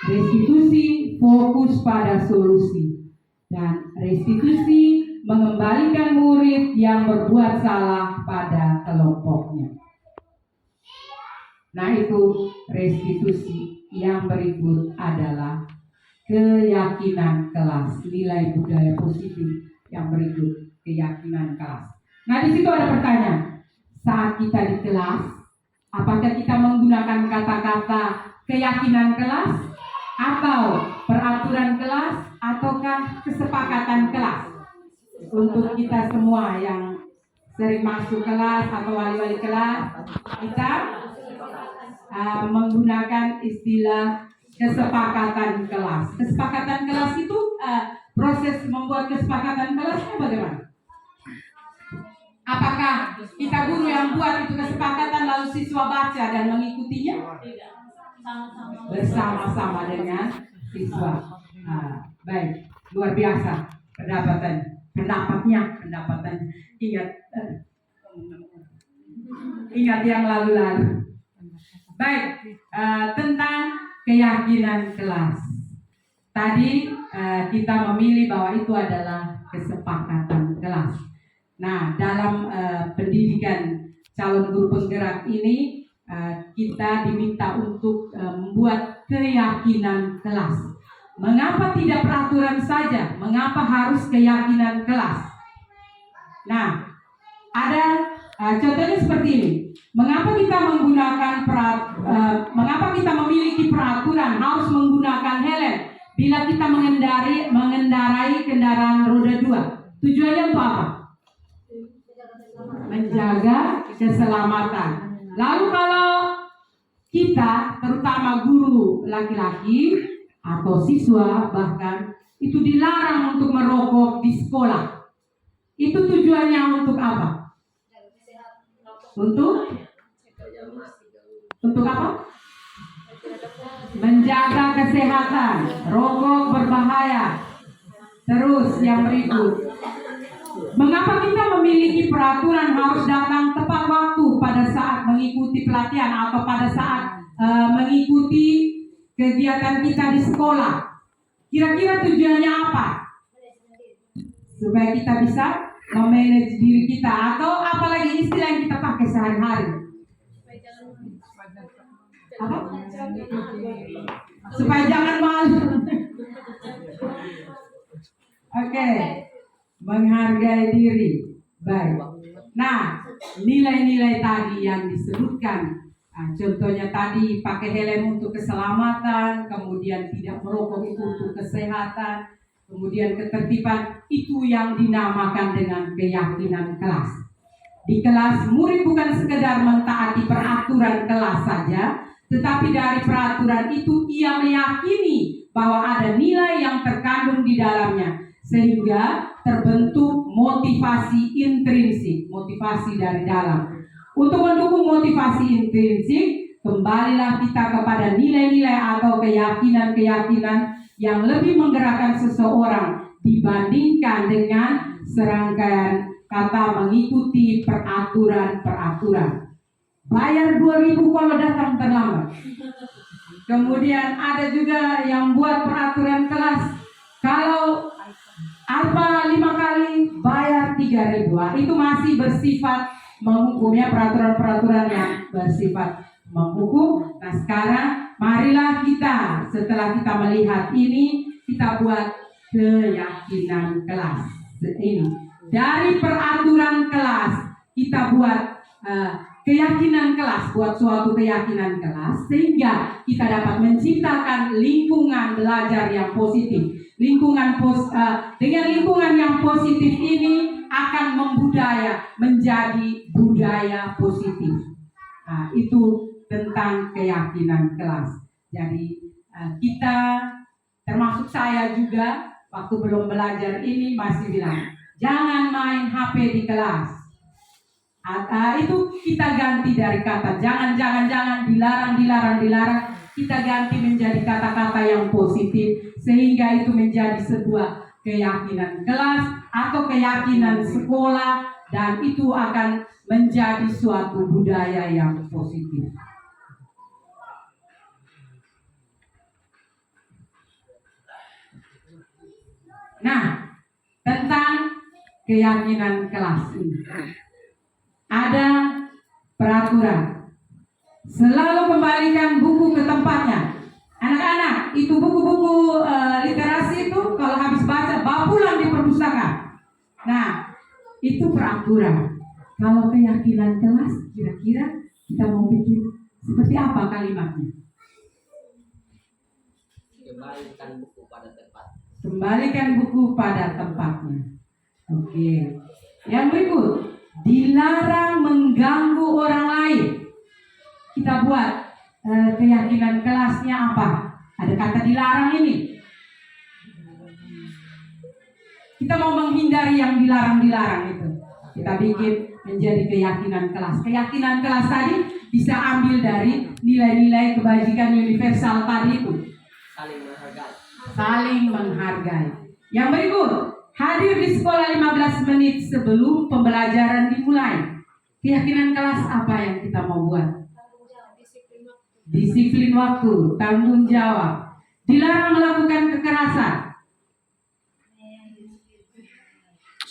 Restitusi fokus pada solusi. Dan restitusi mengembalikan murid yang berbuat salah pada kelompoknya. Nah, itu restitusi. Yang berikut adalah keyakinan kelas, nilai budaya positif. Yang berikut keyakinan kelas. Nah, di situ ada pertanyaan. Saat kita di kelas, apakah kita menggunakan kata-kata keyakinan kelas atau peraturan kelas ataukah kesepakatan kelas? Untuk kita semua yang sering masuk kelas atau wali-wali kelas, kita menggunakan istilah kesepakatan kelas. Kesepakatan kelas itu proses membuat kesepakatan kelasnya bagaimana? Apakah kita guru yang buat itu kesepakatan lalu siswa baca dan mengikutinya? Tidak. Sama-sama. Bersama-sama dengan siswa. Baik, luar biasa pendapatnya. Ingat yang lalu-lalu. Baik, tentang keyakinan kelas. Tadi kita memilih bahwa itu adalah kesepakatan kelas. Nah, dalam pendidikan calon guru penggerak ini kita diminta untuk membuat keyakinan kelas. Mengapa tidak peraturan saja? Mengapa harus keyakinan kelas? Nah, ada contohnya seperti ini. Mengapa kita memiliki peraturan harus menggunakan helm bila kita mengendarai kendaraan roda 2? Tujuannya untuk apa? Menjaga keselamatan. Lalu kalau kita, terutama guru laki-laki atau siswa bahkan, itu dilarang untuk merokok di sekolah, itu tujuannya untuk apa? Untuk apa? Menjaga kesehatan. Rokok berbahaya. Terus yang berikut, mengapa kita memiliki peraturan harus datang tepat waktu pada saat mengikuti pelatihan atau pada saat mengikuti kegiatan kita di sekolah? Kira-kira tujuannya apa? Supaya kita bisa memanage diri kita, atau apalagi istilah yang kita pakai sehari-hari. Apa? Supaya jangan malu. Oke. Menghargai diri. Baik. Nah, nilai-nilai tadi yang disebutkan, contohnya tadi pakai helm untuk keselamatan, kemudian tidak merokok itu untuk kesehatan, kemudian ketertiban, itu yang dinamakan dengan keyakinan kelas. Di kelas, murid bukan sekedar mentaati peraturan kelas saja, tetapi dari peraturan itu ia meyakini bahwa ada nilai yang terkandung di dalamnya, sehingga terbentuk motivasi intrinsik, motivasi dari dalam. Untuk mendukung motivasi intrinsik, kembalilah kita kepada nilai-nilai atau keyakinan-keyakinan yang lebih menggerakkan seseorang dibandingkan dengan serangkaian kata mengikuti peraturan-peraturan. Bayar 2.000 kalau datang terlambat. Kemudian ada juga yang buat peraturan kelas, kalau apa 5 kali bayar 3.000. Itu masih bersifat menghukumnya, peraturan-peraturan yang bersifat menghukum. Nah, sekarang marilah kita, setelah kita melihat ini, kita buat keyakinan kelas. Ini dari peraturan kelas kita buat keyakinan kelas, buat suatu keyakinan kelas, sehingga kita dapat menciptakan lingkungan belajar yang positif. Dengan lingkungan yang positif ini akan membudaya menjadi budaya positif. Nah, itu tentang keyakinan kelas. Jadi kita, termasuk saya juga, waktu belum belajar ini masih bilang, jangan main HP di kelas. Itu kita ganti dari kata jangan, dilarang, kita ganti menjadi kata-kata yang positif sehingga itu menjadi sebuah keyakinan kelas atau keyakinan sekolah, dan itu akan menjadi suatu budaya yang positif. Nah, tentang keyakinan kelas ini ada peraturan. Selalu kembalikan buku ke tempatnya. Anak-anak, itu buku-buku literasi itu kalau habis baca bawa pulang di perpustakaan. Nah, itu peraturan. Kalau keyakinan kelas, kira-kira kita mau bikin seperti apa kalimatnya? Kembalikan buku pada tempat. Kembalikan buku pada tempatnya. Oke. Yang berikut, dilarang mengganggu orang lain. Kita buat keyakinan kelasnya apa? Ada kata dilarang ini. Kita mau menghindari yang dilarang-dilarang itu. Kita bikin menjadi keyakinan kelas. Keyakinan kelas tadi bisa ambil dari nilai-nilai kebajikan universal tadi itu. Saling menghargai. Saling menghargai. Yang berikut, hadir di sekolah 15 menit sebelum pembelajaran dimulai. Keyakinan kelas apa yang kita mau buat? Disiplin waktu, tanggung jawab. Dilarang melakukan kekerasan.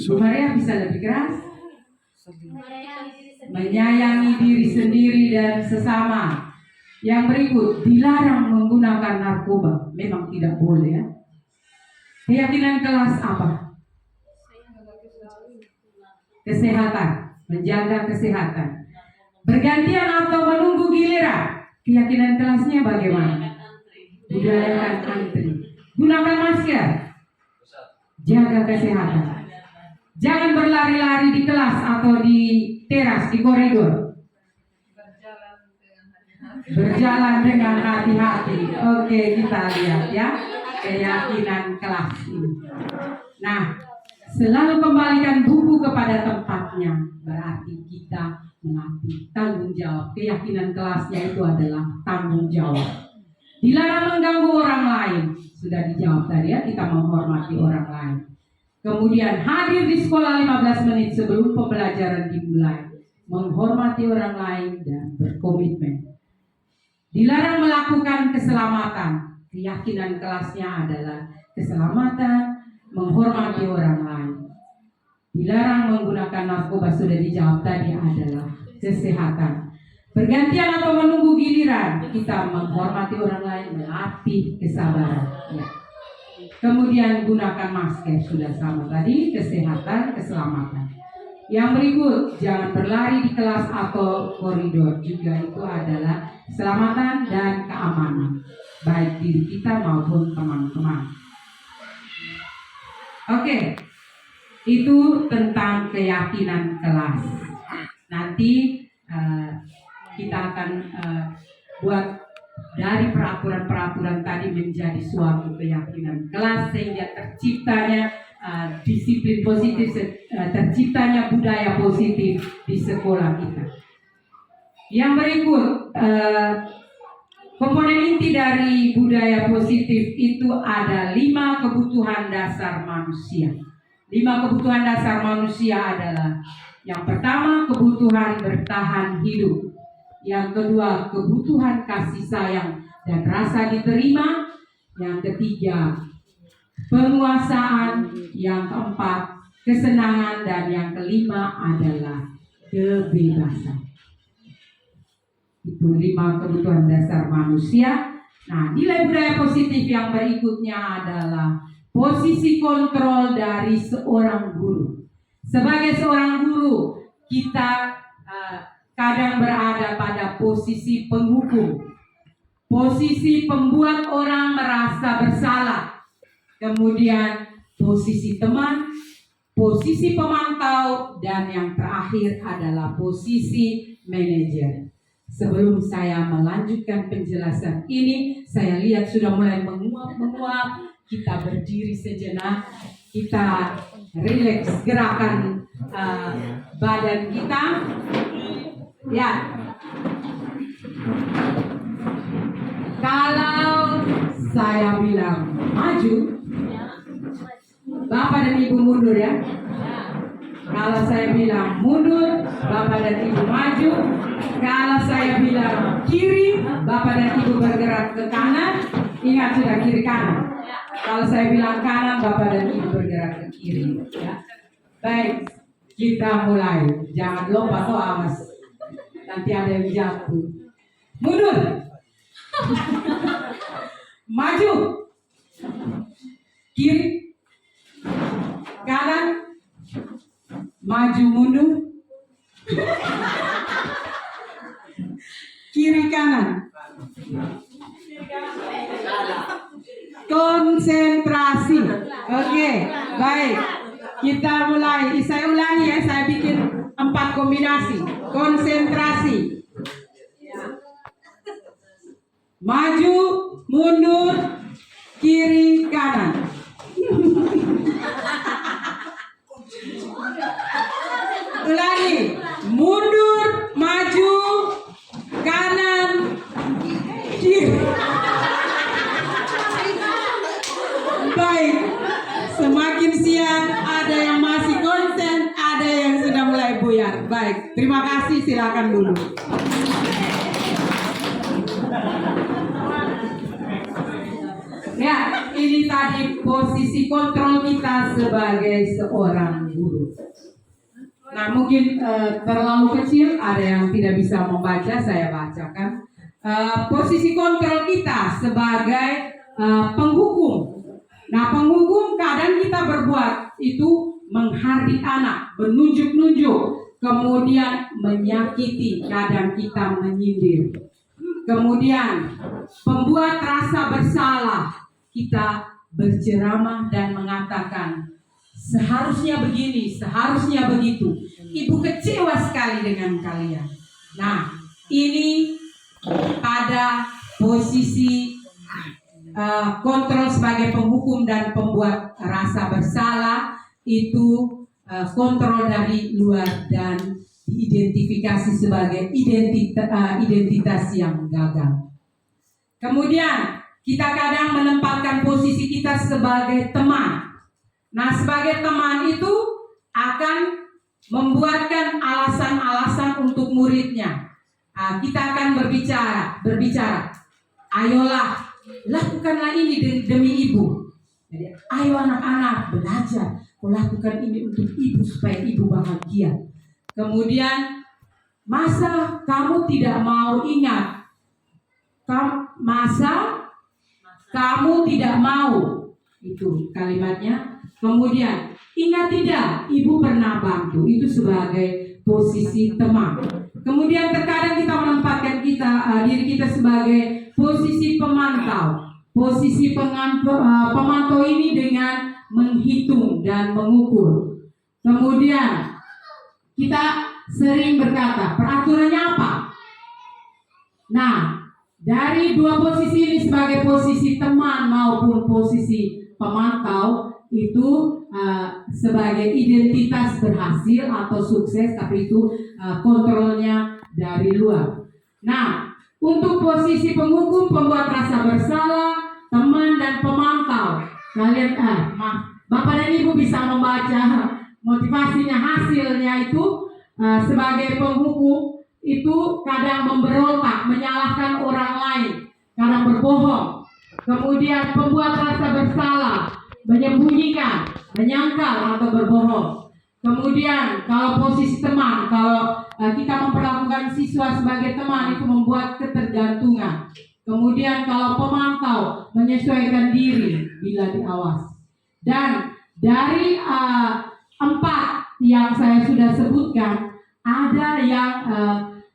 Bu Maria bisa lebih keras. Menyayangi diri sendiri dan sesama. Yang berikut, dilarang menggunakan narkoba. Memang tidak boleh ya. Keyakinan kelas apa? Kesehatan, menjaga kesehatan. Bergantian atau menunggu giliran. Keyakinan kelasnya bagaimana? Budayakan antri. Gunakan masker. Jaga kesehatan. Jangan berlari-lari di kelas atau di teras, di koridor. Berjalan dengan hati-hati. Oke, kita lihat ya keyakinan kelas ini. Nah, selalu kembalikan buku kepada tempatnya. Berarti kita melatih tanggung jawab. Keyakinan kelasnya itu adalah tanggung jawab. Dilarang mengganggu orang lain. Sudah dijawab tadi ya, kita menghormati orang lain. Kemudian hadir di sekolah 15 menit sebelum pembelajaran dimulai. Menghormati orang lain dan berkomitmen. Dilarang melakukan keselamatan. Keyakinan kelasnya adalah keselamatan, menghormati orang lain. Dilarang menggunakan narkoba, sudah dijawab tadi, adalah kesehatan. Bergantian atau menunggu giliran, kita menghormati orang lain, melatih kesabaran. Ya. Kemudian gunakan masker, sudah sama tadi, kesehatan, keselamatan. Yang berikut, jangan berlari di kelas atau koridor, juga itu adalah keselamatan dan keamanan, baik diri kita maupun teman-teman. Oke, itu tentang keyakinan kelas. Nanti kita akan buat dari peraturan-peraturan tadi menjadi suatu keyakinan kelas sehingga terciptanya disiplin positif, terciptanya budaya positif di sekolah kita. Yang berikut, komponen inti dari budaya positif itu ada 5 kebutuhan dasar manusia. 5 kebutuhan dasar manusia adalah: yang pertama, kebutuhan bertahan hidup. Yang kedua, kebutuhan kasih sayang dan rasa diterima. Yang ketiga, penguasaan. Yang keempat, kesenangan. Dan yang kelima adalah kebebasan. Itu 5 kebutuhan dasar manusia. Nah, nilai budaya positif yang berikutnya adalah posisi kontrol dari seorang guru. Sebagai seorang guru, kita kadang berada pada posisi penghukum, posisi pembuat orang merasa bersalah, kemudian posisi teman, posisi pemantau, dan yang terakhir adalah posisi manajer. Sebelum saya melanjutkan penjelasan ini, saya lihat sudah mulai menguap. Kita berdiri sejenak, kita rileks gerakan badan kita. Ya. Kalau saya bilang maju, Bapak dan Ibu mundur ya. Kalau saya bilang mundur, Bapak dan Ibu maju. Kalau saya bilang kiri, Bapak dan Ibu bergerak ke kanan. Ingat sudah kiri kanan. Kalau saya bilang kanan, Bapak dan Ibu bergerak ke kiri. Ya. Baik, kita mulai. Jangan lompat, awas. Nanti ada yang jatuh. Mundur. Maju. Kiri. Kanan. Maju mundur. Kiri kanan. Konsentrasi. Oke, baik. Kita mulai. Saya ulangi ya, saya bikin 4 kombinasi. Konsentrasi. Maju, mundur, kiri, kanan. Ulangi. Mundur, maju, kanan, kiri. Baik. Semakin siang ada yang masih konsen, ada yang sudah mulai buyar. Baik, terima kasih, silakan dulu. Ya, ini tadi posisi kontrol kita sebagai seorang guru. Nah, mungkin terlalu kecil, ada yang tidak bisa membaca, saya bacakan. Posisi kontrol kita sebagai penghukum. Nah, penghukum kadang kita berbuat itu menghardik anak, menunjuk-nunjuk, kemudian menyakiti, kadang kita menyindir. Kemudian pembuat rasa bersalah, kita berceramah dan mengatakan seharusnya begini, seharusnya begitu. Ibu kecewa sekali dengan kalian. Nah, ini pada posisi kontrol sebagai penghukum dan pembuat rasa bersalah, itu kontrol dari luar dan diidentifikasi sebagai identitas yang gagal. Kemudian kita kadang menempatkan posisi kita sebagai teman. Nah, sebagai teman itu akan membuatkan alasan-alasan untuk muridnya. Kita akan berbicara. Ayolah, lakukanlah ini demi ibu. Jadi, ayo anak-anak belajar, lakukan ini untuk ibu supaya ibu bahagia. Kemudian, masa kamu tidak mau ingat? Masa kamu tidak mau? Itu kalimatnya. Kemudian, ingat tidak, ibu pernah bantu. Itu sebagai posisi teman. Kemudian terkadang kita menempatkan diri kita sebagai posisi pemantau. Posisi pemantau ini dengan menghitung dan mengukur. Kemudian kita sering berkata, peraturannya apa? Nah, dari dua posisi ini sebagai posisi teman maupun posisi pemantau itu sebagai identitas berhasil atau sukses, tapi itu kontrolnya dari luar. Nah, untuk posisi penghukum, pembuat rasa bersalah, teman dan pemantau, kalian Bapak dan Ibu bisa membaca motivasinya, hasilnya itu sebagai penghukum itu kadang memberontak, menyalahkan orang lain, kadang berbohong. Kemudian pembuat rasa bersalah, menyembunyikan, menyangkal atau berbohong. Kemudian kalau posisi teman, kalau kita memperlakukan siswa sebagai teman itu membuat ketergantungan. Kemudian kalau pemantau, menyesuaikan diri bila diawas. Dan dari 4 yang saya sudah sebutkan, ada yang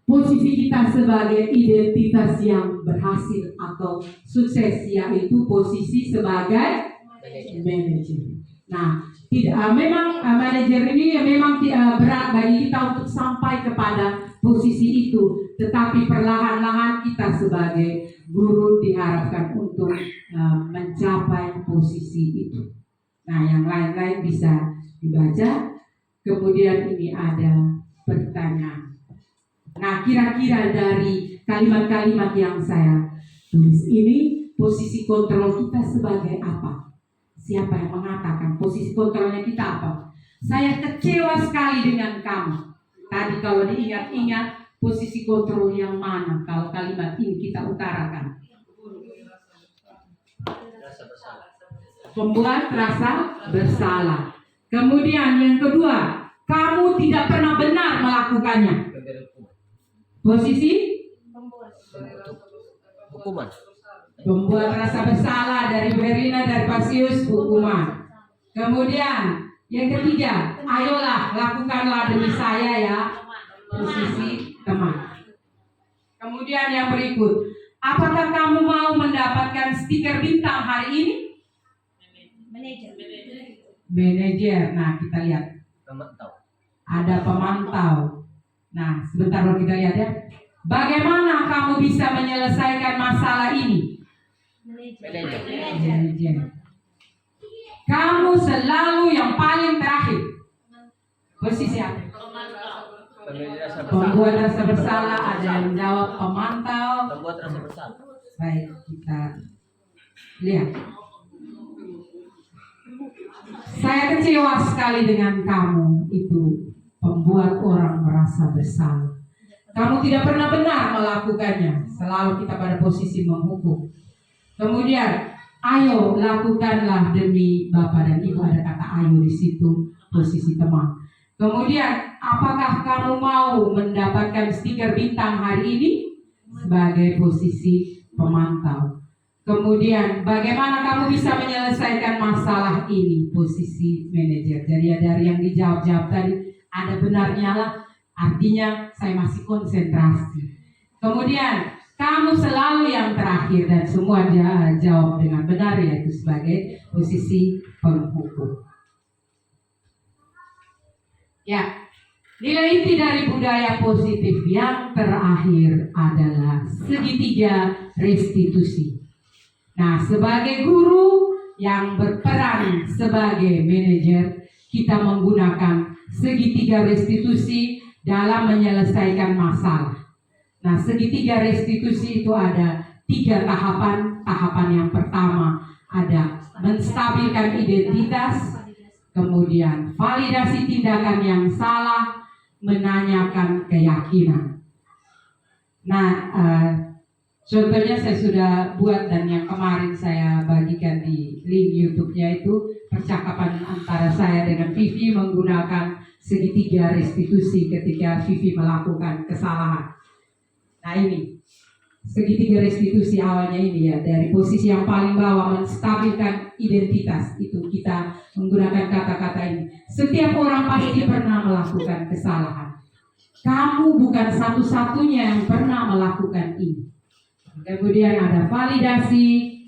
posisi kita sebagai identitas yang berhasil atau sukses, yaitu posisi sebagai manajer. Nah, memang manajer ini memang berat bagi kita untuk sampai kepada posisi itu, tetapi perlahan-lahan kita sebagai guru diharapkan untuk mencapai posisi itu. Nah, yang lain-lain bisa dibaca. Kemudian ini ada pertanyaan. Nah, kira-kira dari kalimat-kalimat yang saya tulis ini, posisi kontrol kita sebagai apa? Siapa yang mengatakan posisi kontrolnya kita apa? Saya kecewa sekali dengan kamu. Tadi kalau diingat-ingat, posisi kontrol yang mana kalau kalimat ini kita utarakan? Rasa bersalah. Membuat rasa bersalah. Kemudian yang kedua, kamu tidak pernah benar melakukannya. Memberi hukuman. Posisi Hukuman. membuat rasa bersalah dari Berlina, dari Pasius, hukuman. Kemudian yang ketiga, ayolah lakukanlah demi saya ya, posisi teman. Kemudian yang berikut, apakah kamu mau mendapatkan stiker bintang hari ini? Manajer. Nah, kita lihat Memantau. ada pemantau. Nah, sebentar kalau kita lihat ya. Bagaimana kamu bisa menyelesaikan masalah ini? Manajer. Manajer. Kamu selalu yang paling terakhir. Posisi apa? Pemberi rasa bersalah. Pembuat rasa bersalah, ada yang menjawab pemantau. Membuat rasa bersalah. Baik, kita lihat. Saya kecewa sekali dengan kamu, itu pembuat orang merasa bersalah. Kamu tidak pernah benar melakukannya, selalu kita pada posisi menghukum. Kemudian, ayo lakukanlah demi Bapak dan Ibu, ada kata ayo di situ, posisi teman. Kemudian, apakah kamu mau mendapatkan stiker bintang hari ini? Sebagai posisi pemantau. Kemudian, bagaimana kamu bisa menyelesaikan masalah ini? Posisi manajer. Jadi dari yang dijawab-jawab tadi, ada benarnya lah. Artinya saya masih konsentrasi. Kemudian, kamu selalu yang terakhir dan semua jawab dengan benar, yaitu sebagai posisi penghukum. Ya, nilai inti dari budaya positif yang terakhir adalah segitiga restitusi. Nah, sebagai guru yang berperan sebagai manajer, kita menggunakan segitiga restitusi dalam menyelesaikan masalah. Nah, segitiga restitusi itu ada 3 tahapan. Tahapan yang pertama ada menstabilkan identitas, kemudian validasi tindakan yang salah, menanyakan keyakinan. Nah, contohnya saya sudah buat dan yang kemarin saya bagikan di link YouTube-nya itu percakapan antara saya dengan Vivi menggunakan segitiga restitusi ketika Vivi melakukan kesalahan. Nah, ini segitiga restitusi awalnya ini ya, dari posisi yang paling bawah menstabilkan identitas, itu kita menggunakan kata-kata ini. Setiap orang pasti pernah melakukan kesalahan. Kamu bukan satu-satunya yang pernah melakukan ini. Kemudian ada validasi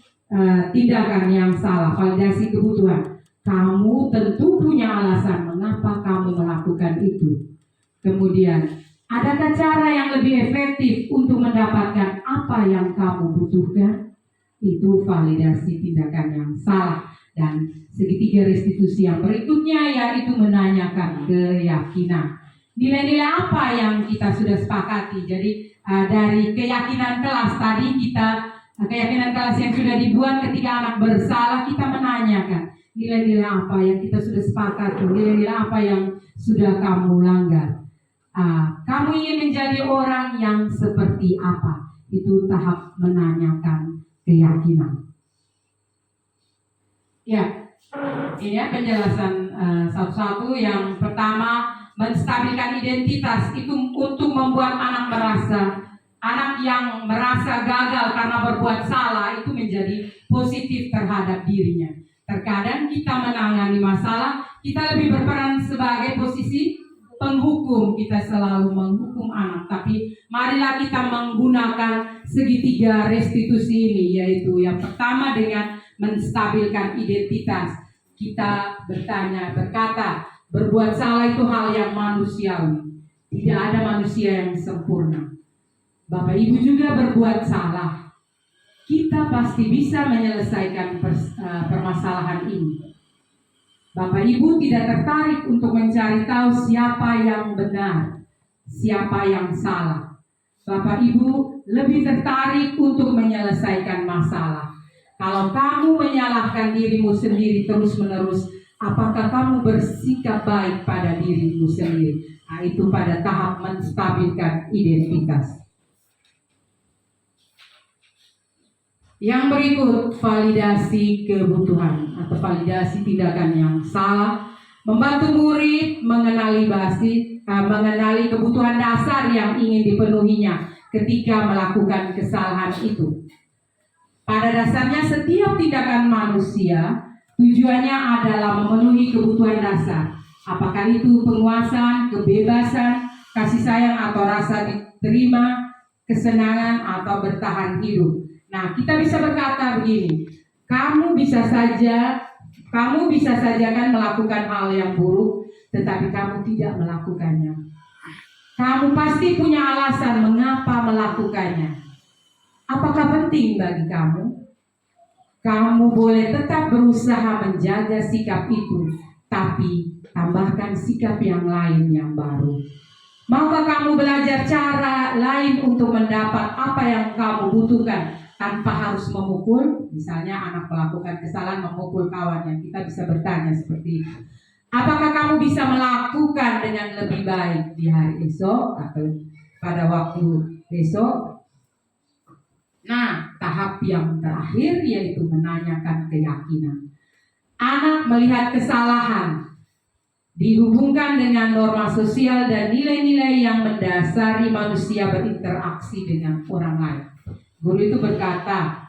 tindakan yang salah, validasi kebutuhan. Kamu tentu punya alasan mengapa kamu melakukan itu. Kemudian, adakah cara yang lebih efektif untuk mendapatkan apa yang kamu butuhkan? Itu validasi tindakan yang salah. Dan segitiga restitusi yang berikutnya yaitu menanyakan keyakinan. Nilai-nilai apa yang kita sudah sepakati? Jadi dari keyakinan kelas tadi keyakinan kelas yang sudah dibuat ketika anak bersalah, kita menanyakan nilai-nilai apa yang kita sudah sepakati, nilai-nilai apa yang sudah kamu langgar. Kamu ingin menjadi orang yang seperti apa? Itu tahap menanyakan keyakinan. Ya, ini ya penjelasan satu-satu. Yang pertama, menstabilkan identitas itu untuk membuat anak yang merasa gagal karena berbuat salah itu menjadi positif terhadap dirinya. Terkadang kita menangani masalah, kita lebih berperan sebagai posisi penghukum, kita selalu menghukum anak. Tapi marilah kita menggunakan segitiga restitusi ini, yaitu yang pertama dengan menstabilkan identitas. Kita berkata, berbuat salah itu hal yang manusiawi. Tidak ada manusia yang sempurna. Bapak Ibu juga berbuat salah. Kita pasti bisa menyelesaikan permasalahan ini. Bapak Ibu tidak tertarik untuk mencari tahu siapa yang benar, siapa yang salah. Bapak Ibu lebih tertarik untuk menyelesaikan masalah. Kalau kamu menyalahkan dirimu sendiri terus-menerus, apakah kamu bersikap baik pada dirimu sendiri? Nah, itu pada tahap menstabilkan identitas. Yang berikut, validasi kebutuhan atau validasi tindakan yang salah, membantu murid mengenali kebutuhan dasar yang ingin dipenuhinya ketika melakukan kesalahan itu. Pada dasarnya setiap tindakan manusia tujuannya adalah memenuhi kebutuhan dasar. Apakah itu penguasaan, kebebasan, kasih sayang atau rasa diterima, kesenangan atau bertahan hidup. Nah, kita bisa berkata begini, kamu bisa saja kan melakukan hal yang buruk, tetapi kamu tidak melakukannya. Kamu pasti punya alasan mengapa melakukannya. Apakah penting bagi kamu? Kamu boleh tetap berusaha menjaga sikap itu, tapi tambahkan sikap yang lain yang baru. Maukah kamu belajar cara lain untuk mendapat apa yang kamu butuhkan tanpa harus memukul? Misalnya anak melakukan kesalahan memukul kawannya, kita bisa bertanya seperti itu. Apakah kamu bisa melakukan dengan lebih baik di hari esok atau pada waktu besok? Nah, tahap yang terakhir yaitu menanyakan keyakinan. Anak melihat kesalahan dihubungkan dengan norma sosial dan nilai-nilai yang mendasari manusia berinteraksi dengan orang lain. Guru itu berkata,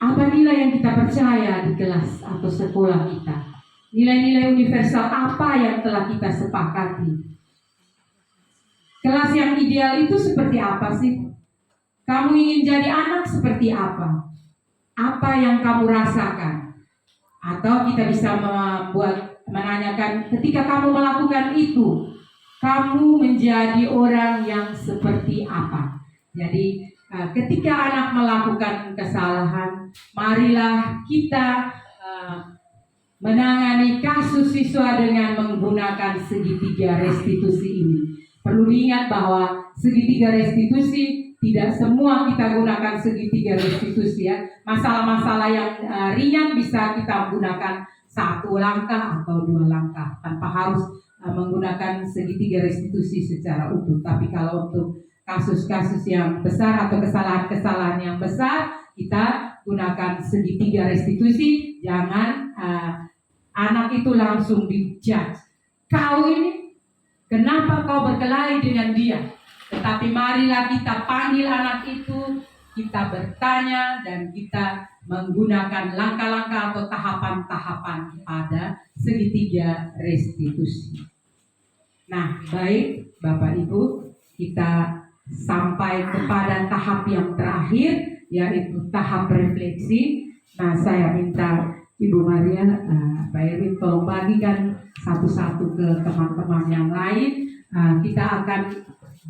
apa nilai yang kita percaya di kelas atau sekolah kita? Nilai-nilai universal apa yang telah kita sepakati? Kelas yang ideal itu seperti apa sih? Kamu ingin jadi anak seperti apa? Apa yang kamu rasakan? Atau kita bisa menanyakan, ketika kamu melakukan itu, kamu menjadi orang yang seperti apa? Jadi ketika anak melakukan kesalahan, marilah kita menangani kasus siswa dengan menggunakan segitiga restitusi ini. Perlu diingat bahwa segitiga restitusi tidak semua kita gunakan segitiga restitusi ya. Masalah-masalah yang ringan bisa kita gunakan 1 langkah atau 2 langkah tanpa harus menggunakan segitiga restitusi secara utuh. Tapi kalau untuk kasus-kasus yang besar atau kesalahan-kesalahan yang besar, kita gunakan segitiga restitusi. Jangan anak itu langsung dijudge. Kau ini, kenapa kau berkelahi dengan dia? Tetapi marilah kita panggil anak itu, kita bertanya dan kita menggunakan langkah-langkah atau tahapan-tahapan pada segitiga restitusi. Nah, baik Bapak Ibu, kita sampai kepada tahap yang terakhir, yaitu tahap refleksi. Nah, saya minta Ibu Maria, Pak Erwin tolong bagikan satu-satu ke teman-teman yang lain. Kita akan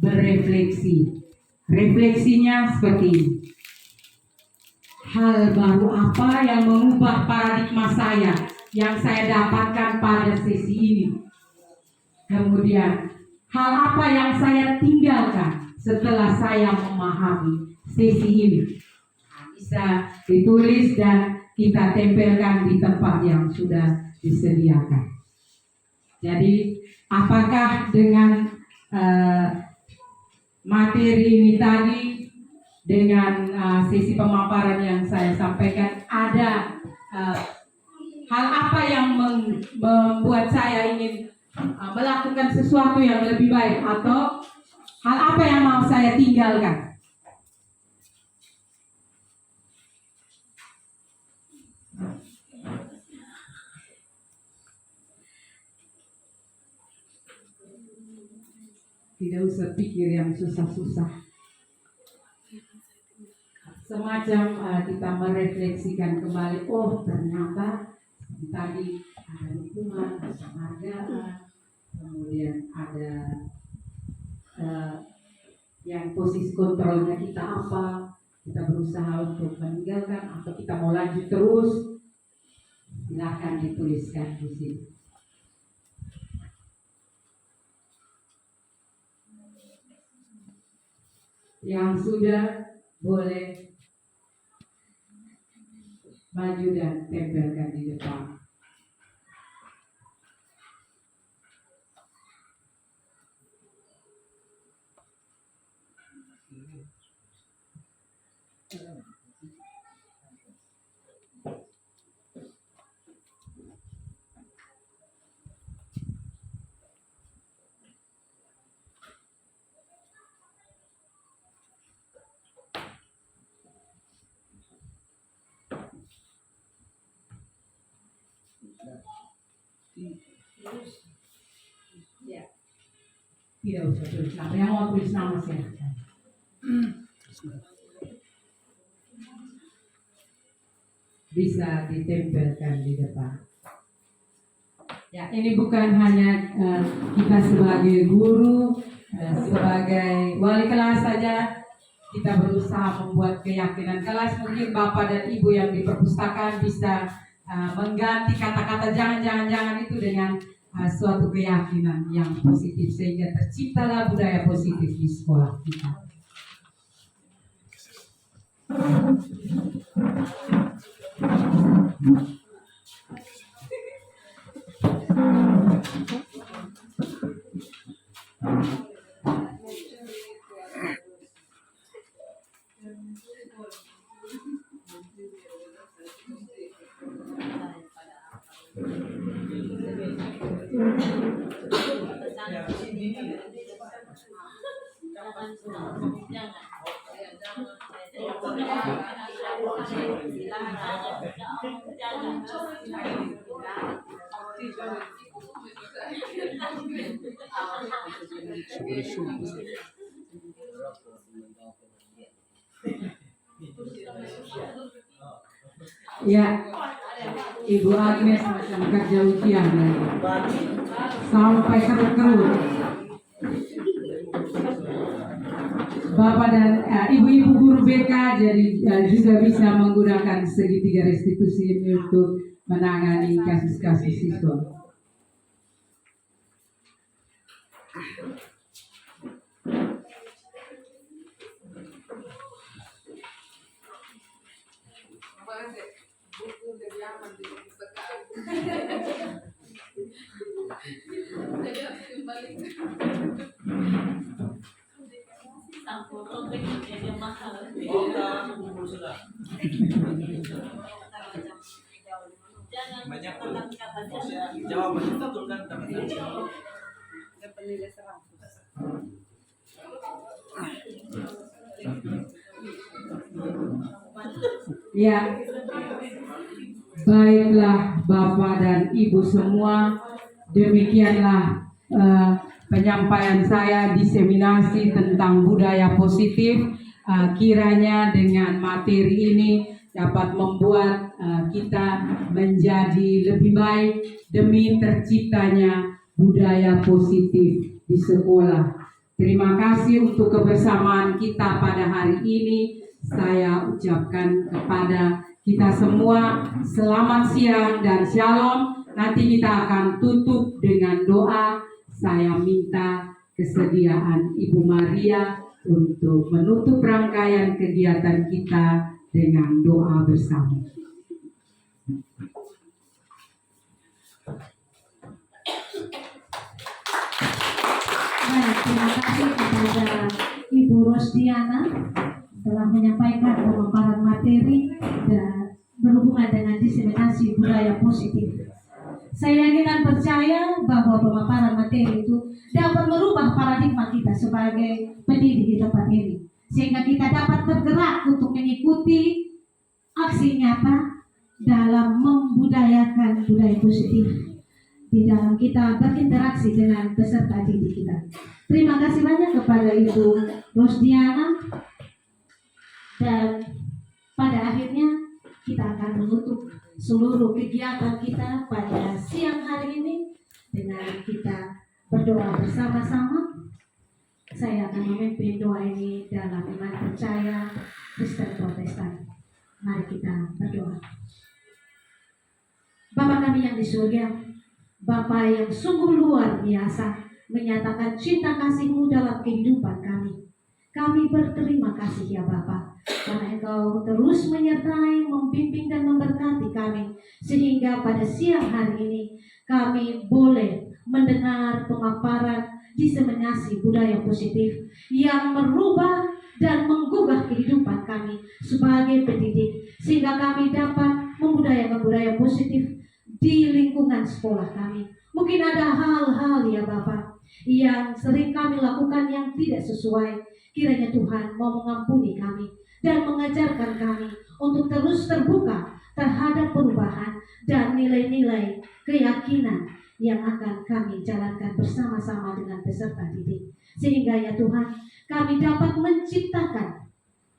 berefleksi. Refleksinya seperti ini. Hal baru apa yang mengubah paradigma saya yang saya dapatkan pada sesi ini? Kemudian, hal apa yang saya tinggalkan setelah saya memahami sesi ini? Bisa ditulis dan kita tempelkan di tempat yang sudah disediakan. Jadi, apakah dengan materi ini tadi, dengan sesi pemaparan yang saya sampaikan, ada hal apa yang membuat saya ingin melakukan sesuatu yang lebih baik, atau hal apa yang mau saya tinggalkan? Tidak usah pikir yang susah-susah. Semacam kita merefleksikan kembali, oh ternyata tadi ada hukuman, penghargaan, kemudian ada yang posisi kontrolnya kita apa, kita berusaha untuk meninggalkan atau kita mau lanjut terus. Silakan dituliskan di sini. Yang sudah boleh maju dan tempelkan di depan. Ya. Tidak usah tulis nama. Yang mau tulis nama silahkan. Bisa ditempelkan di depan. Ya, ini bukan hanya kita sebagai guru, sebagai wali kelas saja. Kita berusaha membuat keyakinan kelas. Mungkin Bapak dan Ibu yang di perpustakaan bisa mengganti kata-kata jangan itu dengan suatu keyakinan yang positif sehingga terciptalah budaya positif di sekolah kita. Ya, Ibu Agnes macam kerja ujian sampai kerut-kerut. Bapak dan ibu-ibu guru BK jadi juga bisa menggunakan segitiga restitusi ini untuk menangani kasus-kasus siswa. Banyak jawaban itu betul kan Ya, baiklah Bapak dan Ibu semua, demikianlah penyampaian saya diseminasi tentang budaya positif. Kiranya dengan materi ini dapat membuat kita menjadi lebih baik demi terciptanya budaya positif di sekolah. Terima kasih untuk kebersamaan kita pada hari ini. Saya ucapkan kepada kita semua selamat siang dan shalom. Nanti kita akan tutup dengan doa. Saya minta kesediaan Ibu Maria untuk menutup rangkaian kegiatan kita dengan doa bersama. Baik, terima kasih kepada Ibu Rosdiana telah menyampaikan pemaparan materi dan berhubungan dengan diseminasi budaya positif. Saya yakin dan percaya bahwa pemaparan materi itu dapat merubah paradigma kita sebagai pendidik di tempat ini, sehingga kita dapat tergerak untuk mengikuti aksi nyata dalam membudayakan budaya positif di dalam kita berinteraksi dengan peserta didik kita. Terima kasih banyak kepada Ibu Rosdiana, dan pada akhirnya kita akan menutup seluruh kegiatan kita pada siang hari ini dengan kita berdoa bersama-sama. Saya akan memimpin doa ini dalam iman percaya Kristen Protestan. Mari kita berdoa. Bapak kami yang di surga, Bapa yang sungguh luar biasa menyatakan cinta kasih-Mu dalam kehidupan kami. Kami berterima kasih ya Bapa, karena Engkau terus menyertai, membimbing dan memberkati kami, sehingga pada siang hari ini kami boleh mendengar pemaparan diseminasi budaya positif yang merubah dan menggugah kehidupan kami sebagai pendidik, sehingga kami dapat membudayakan budaya positif di lingkungan sekolah kami. Mungkin ada hal-hal ya Bapak yang sering kami lakukan yang tidak sesuai. Kiranya Tuhan mau mengampuni kami dan mengajarkan kami untuk terus terbuka terhadap perubahan dan nilai-nilai keyakinan yang akan kami jalankan bersama-sama dengan peserta didik. Sehingga ya Tuhan, kami dapat menciptakan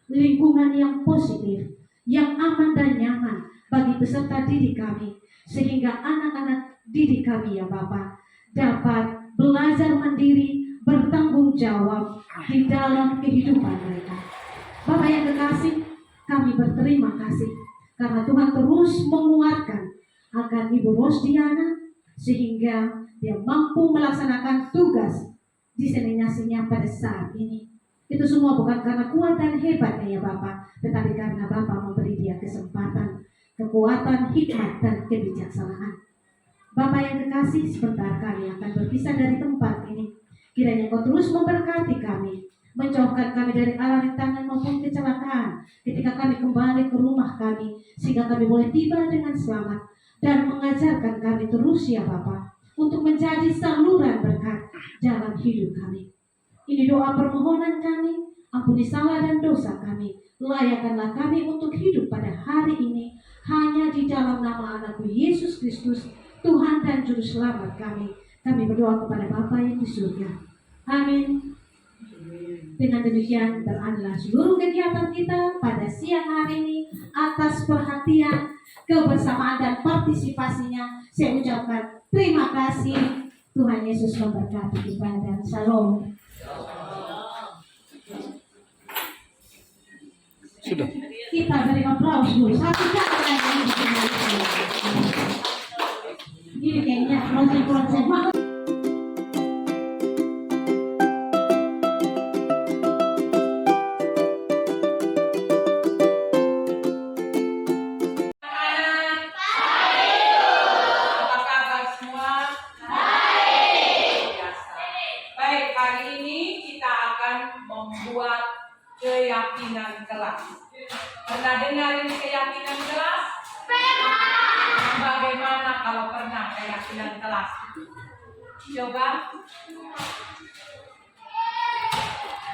lingkungan yang positif, yang aman dan nyaman bagi peserta didik kami, sehingga anak-anak didik kami ya Bapak dapat belajar mandiri, bertanggung jawab di dalam kehidupan mereka. Bapak yang kekasih, kami berterima kasih karena Tuhan terus menguatkan akan Ibu Rosdiana sehingga dia mampu melaksanakan tugas diseminasinya pada saat ini. Itu semua bukan karena kuat dan hebatnya ya Bapak, tetapi karena Bapak memberi dia kesempatan, kekuatan, hikmat dan kebijaksanaan. Bapak yang kekasih, sebentar kami akan berpisah dari tempat ini. Kiranya Kau terus memberkati kami, menjauhkan kami dari arah rintangan maupun kecelakaan ketika kami kembali ke rumah kami, sehingga kami boleh tiba dengan selamat dan mengajarkan kami terus ya Bapa untuk menjadi saluran berkat dalam hidup kami. Ini doa permohonan kami, ampuni salah dan dosa kami, layakkanlah kami untuk hidup pada hari ini hanya di dalam nama Anakmu Yesus Kristus, Tuhan dan Juru Selamat kami. Kami berdoa kepada Bapa yang di surga. Amin. Dengan demikian berakhirlah seluruh kegiatan kita pada siang hari ini. Atas perhatian, kebersamaan dan partisipasinya, saya ucapkan terima kasih. Tuhan Yesus memberkati kita dan shalom. Sudah. Kita beri aplaus dulu. Satu kali lagi. Ini kayaknya konsen-konsen banget. Apa kabar semua? Biasa. Baik, hari ini kita akan membuat keyakinan kelas. Pernah dengar ini keyakinan kelas? Bagaimana kalau pernah keyakinan kelas? Coba.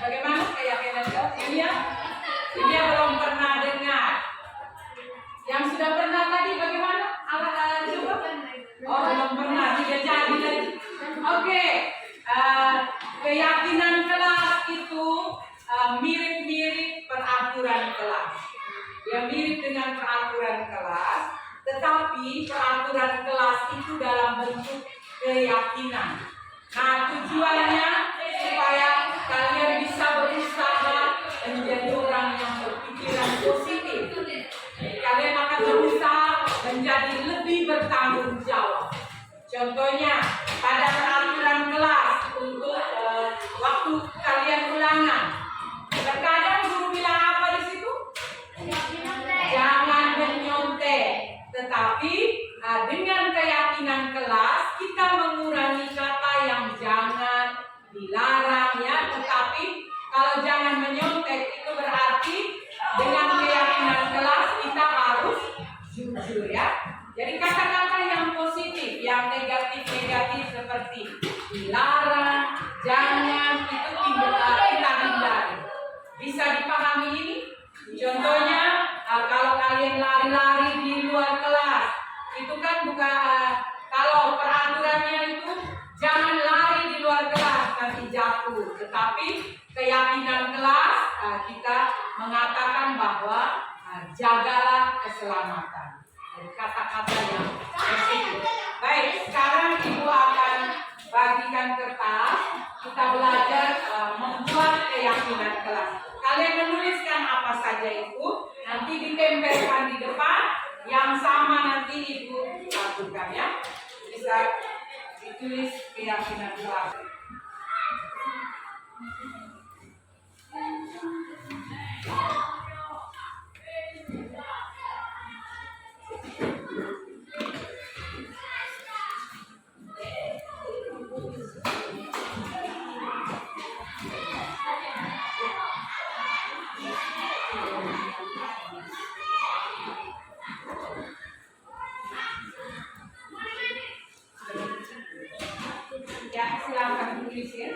Bagaimana keyakinan kelas? Ini belum pernah dengar. Yang sudah pernah tadi bagaimana? Coba. Oh, belum pernah. Tidak jadi lagi. Oke. Keyakinan kelas itu mirip-mirip peraturan kelas. Ya, mirip dengan peraturan kelas, tetapi peraturan kelas itu dalam bentuk keyakinan. Nah, tujuannya supaya kalian bisa berusaha menjadi orang yang berpikiran positif. Kalian akan berusaha menjadi lebih bertanggung jawab. Contohnya, pada peraturan kelas untuk waktu kalian ulangan, terkadang guru bilang apa di situ? Jangan menyontek. Tetapi dengan keyakinan kelas kita mengurangi kata yang jangan, dilarang ya. Tetapi kalau jangan menyontek itu berarti dengan keyakinan kelas kita harus jujur ya. Jadi kata-kata yang positif, yang negatif-negatif seperti dilarang, jangan itu kita hindari. Bisa dipahami ini? Contohnya kalau kalian lari-lari di luar kelas, itu kan bukan kalau peraturannya itu jangan lari di luar kelas nanti jatuh. Tetapi keyakinan kelas kita mengatakan bahwa jagalah keselamatan. Jadi kata-kata yang positif. Baik, sekarang Ibu akan bagikan kertas. Kita belajar membuat keyakinan kelas. Kalian menuliskan apa saja itu, nanti ditempelkan di depan, yang sama nanti Ibu lakukan ya. ditulis keyakinan keluarga. Ya, silakan tulis ya.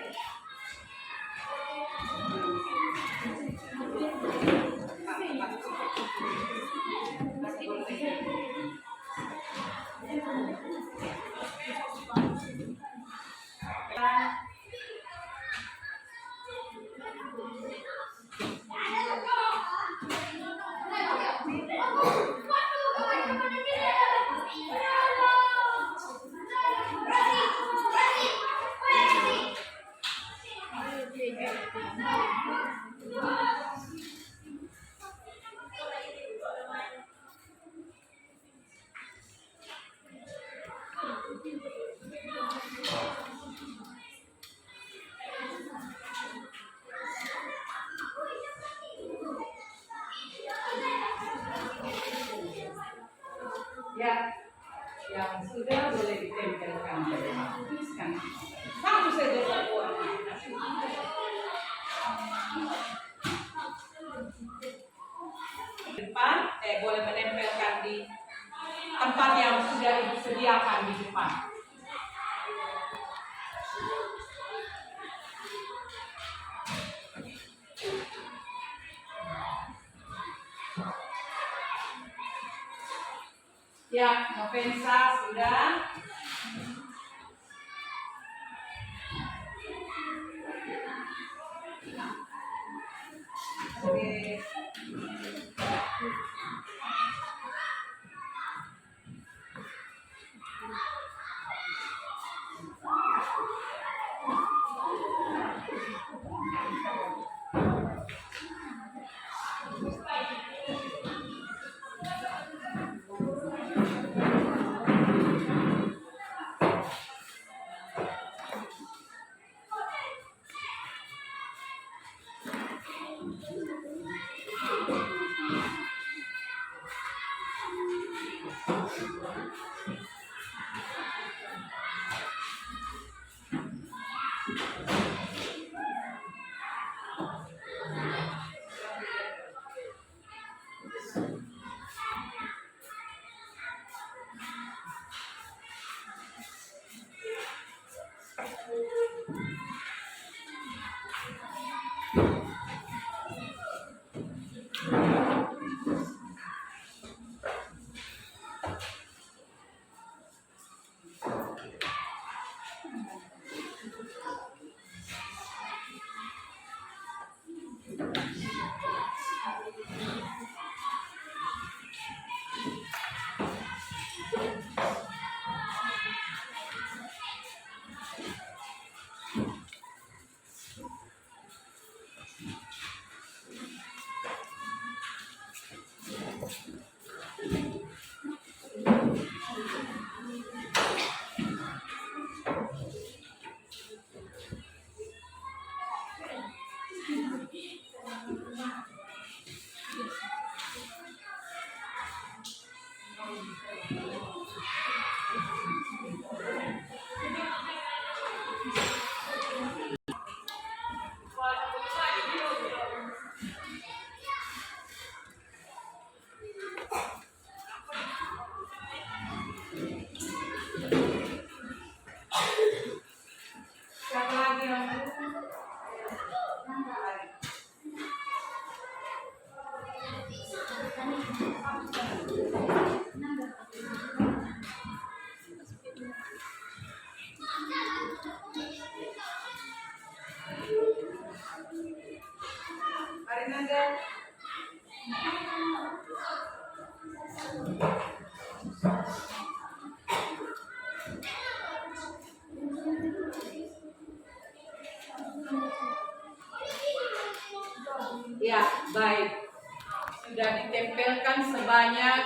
Ya, yang sudah boleh ditempelkan. Tuliskan. Satu saja satuan. Depan, boleh menempelkan di tempat yang sudah Ibu sediakan di depan. Ya, Novensa sudah. Oke. Siapa lagi yang Arinanda? Ya, baik. Sudah ditempelkan sebanyak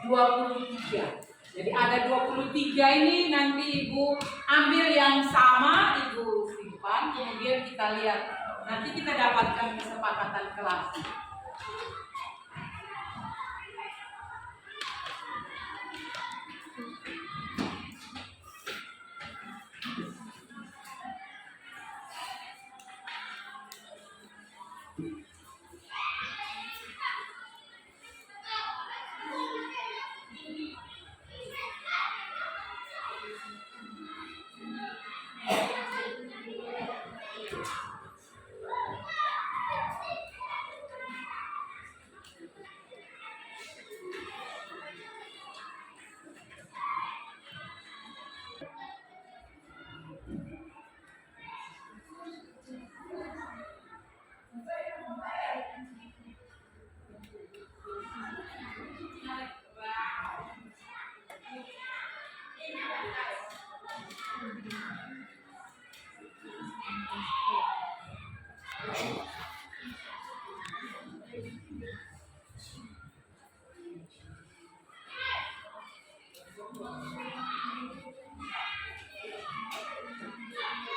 23. Jadi ada 23 ini, nanti Ibu ambil yang sama, Ibu simpan, kemudian kita lihat. Nanti kita dapatkan kesepakatan kelas.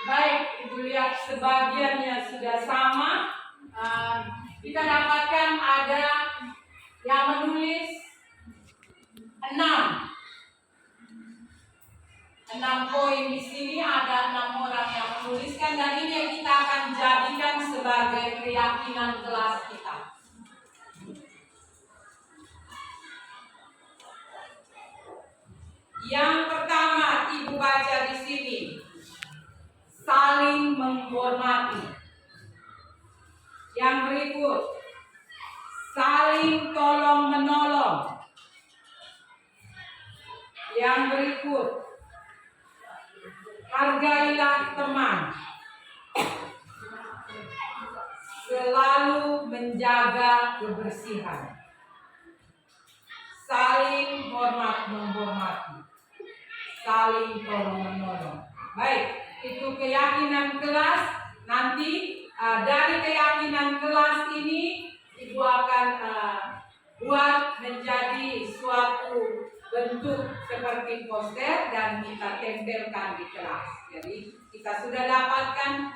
Baik, Ibu lihat sebagiannya sudah sama. Kita dapatkan ada yang menulis 6 poin di sini, ada 6 orang yang menuliskan, dan ini yang kita akan jadikan sebagai keyakinan kelas kita. Yang pertama, Ibu baca di sini, saling menghormati. Yang berikut, saling tolong menolong. Yang berikut, hargailah teman. Selalu menjaga kebersihan. Saling hormat menghormati. Saling tolong menolong. Baik, itu keyakinan kelas. Nanti dari keyakinan kelas ini Ibu akan buat menjadi suatu bentuk seperti poster dan kita tempelkan di kelas. Jadi kita sudah dapatkan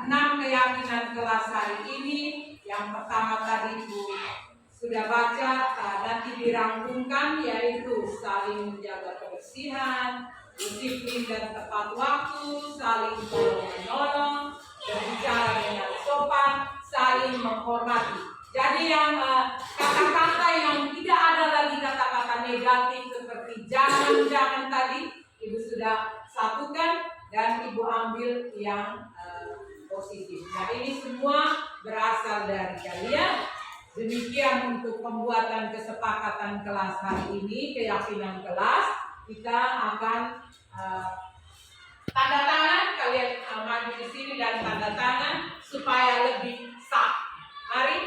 6 keyakinan kelas hari ini. Yang pertama tadi Ibu sudah baca, nanti dirangkumkan, yaitu saling menjaga kebersihan, disiplin dan tepat waktu, saling tolong menolong, berbicara dengan sopan, saling menghormati. Jadi yang kata-kata yang tidak ada lagi kata-kata negatif seperti jangan tadi Ibu sudah satukan dan Ibu ambil yang positif. Nah, ini semua berasal dari kalian. Demikian untuk pembuatan kesepakatan kelas hari ini, keyakinan kelas. Kita akan tanda tangan, kalian maju di sini dan tanda tangan supaya lebih sah. Mari.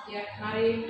Ya, mari.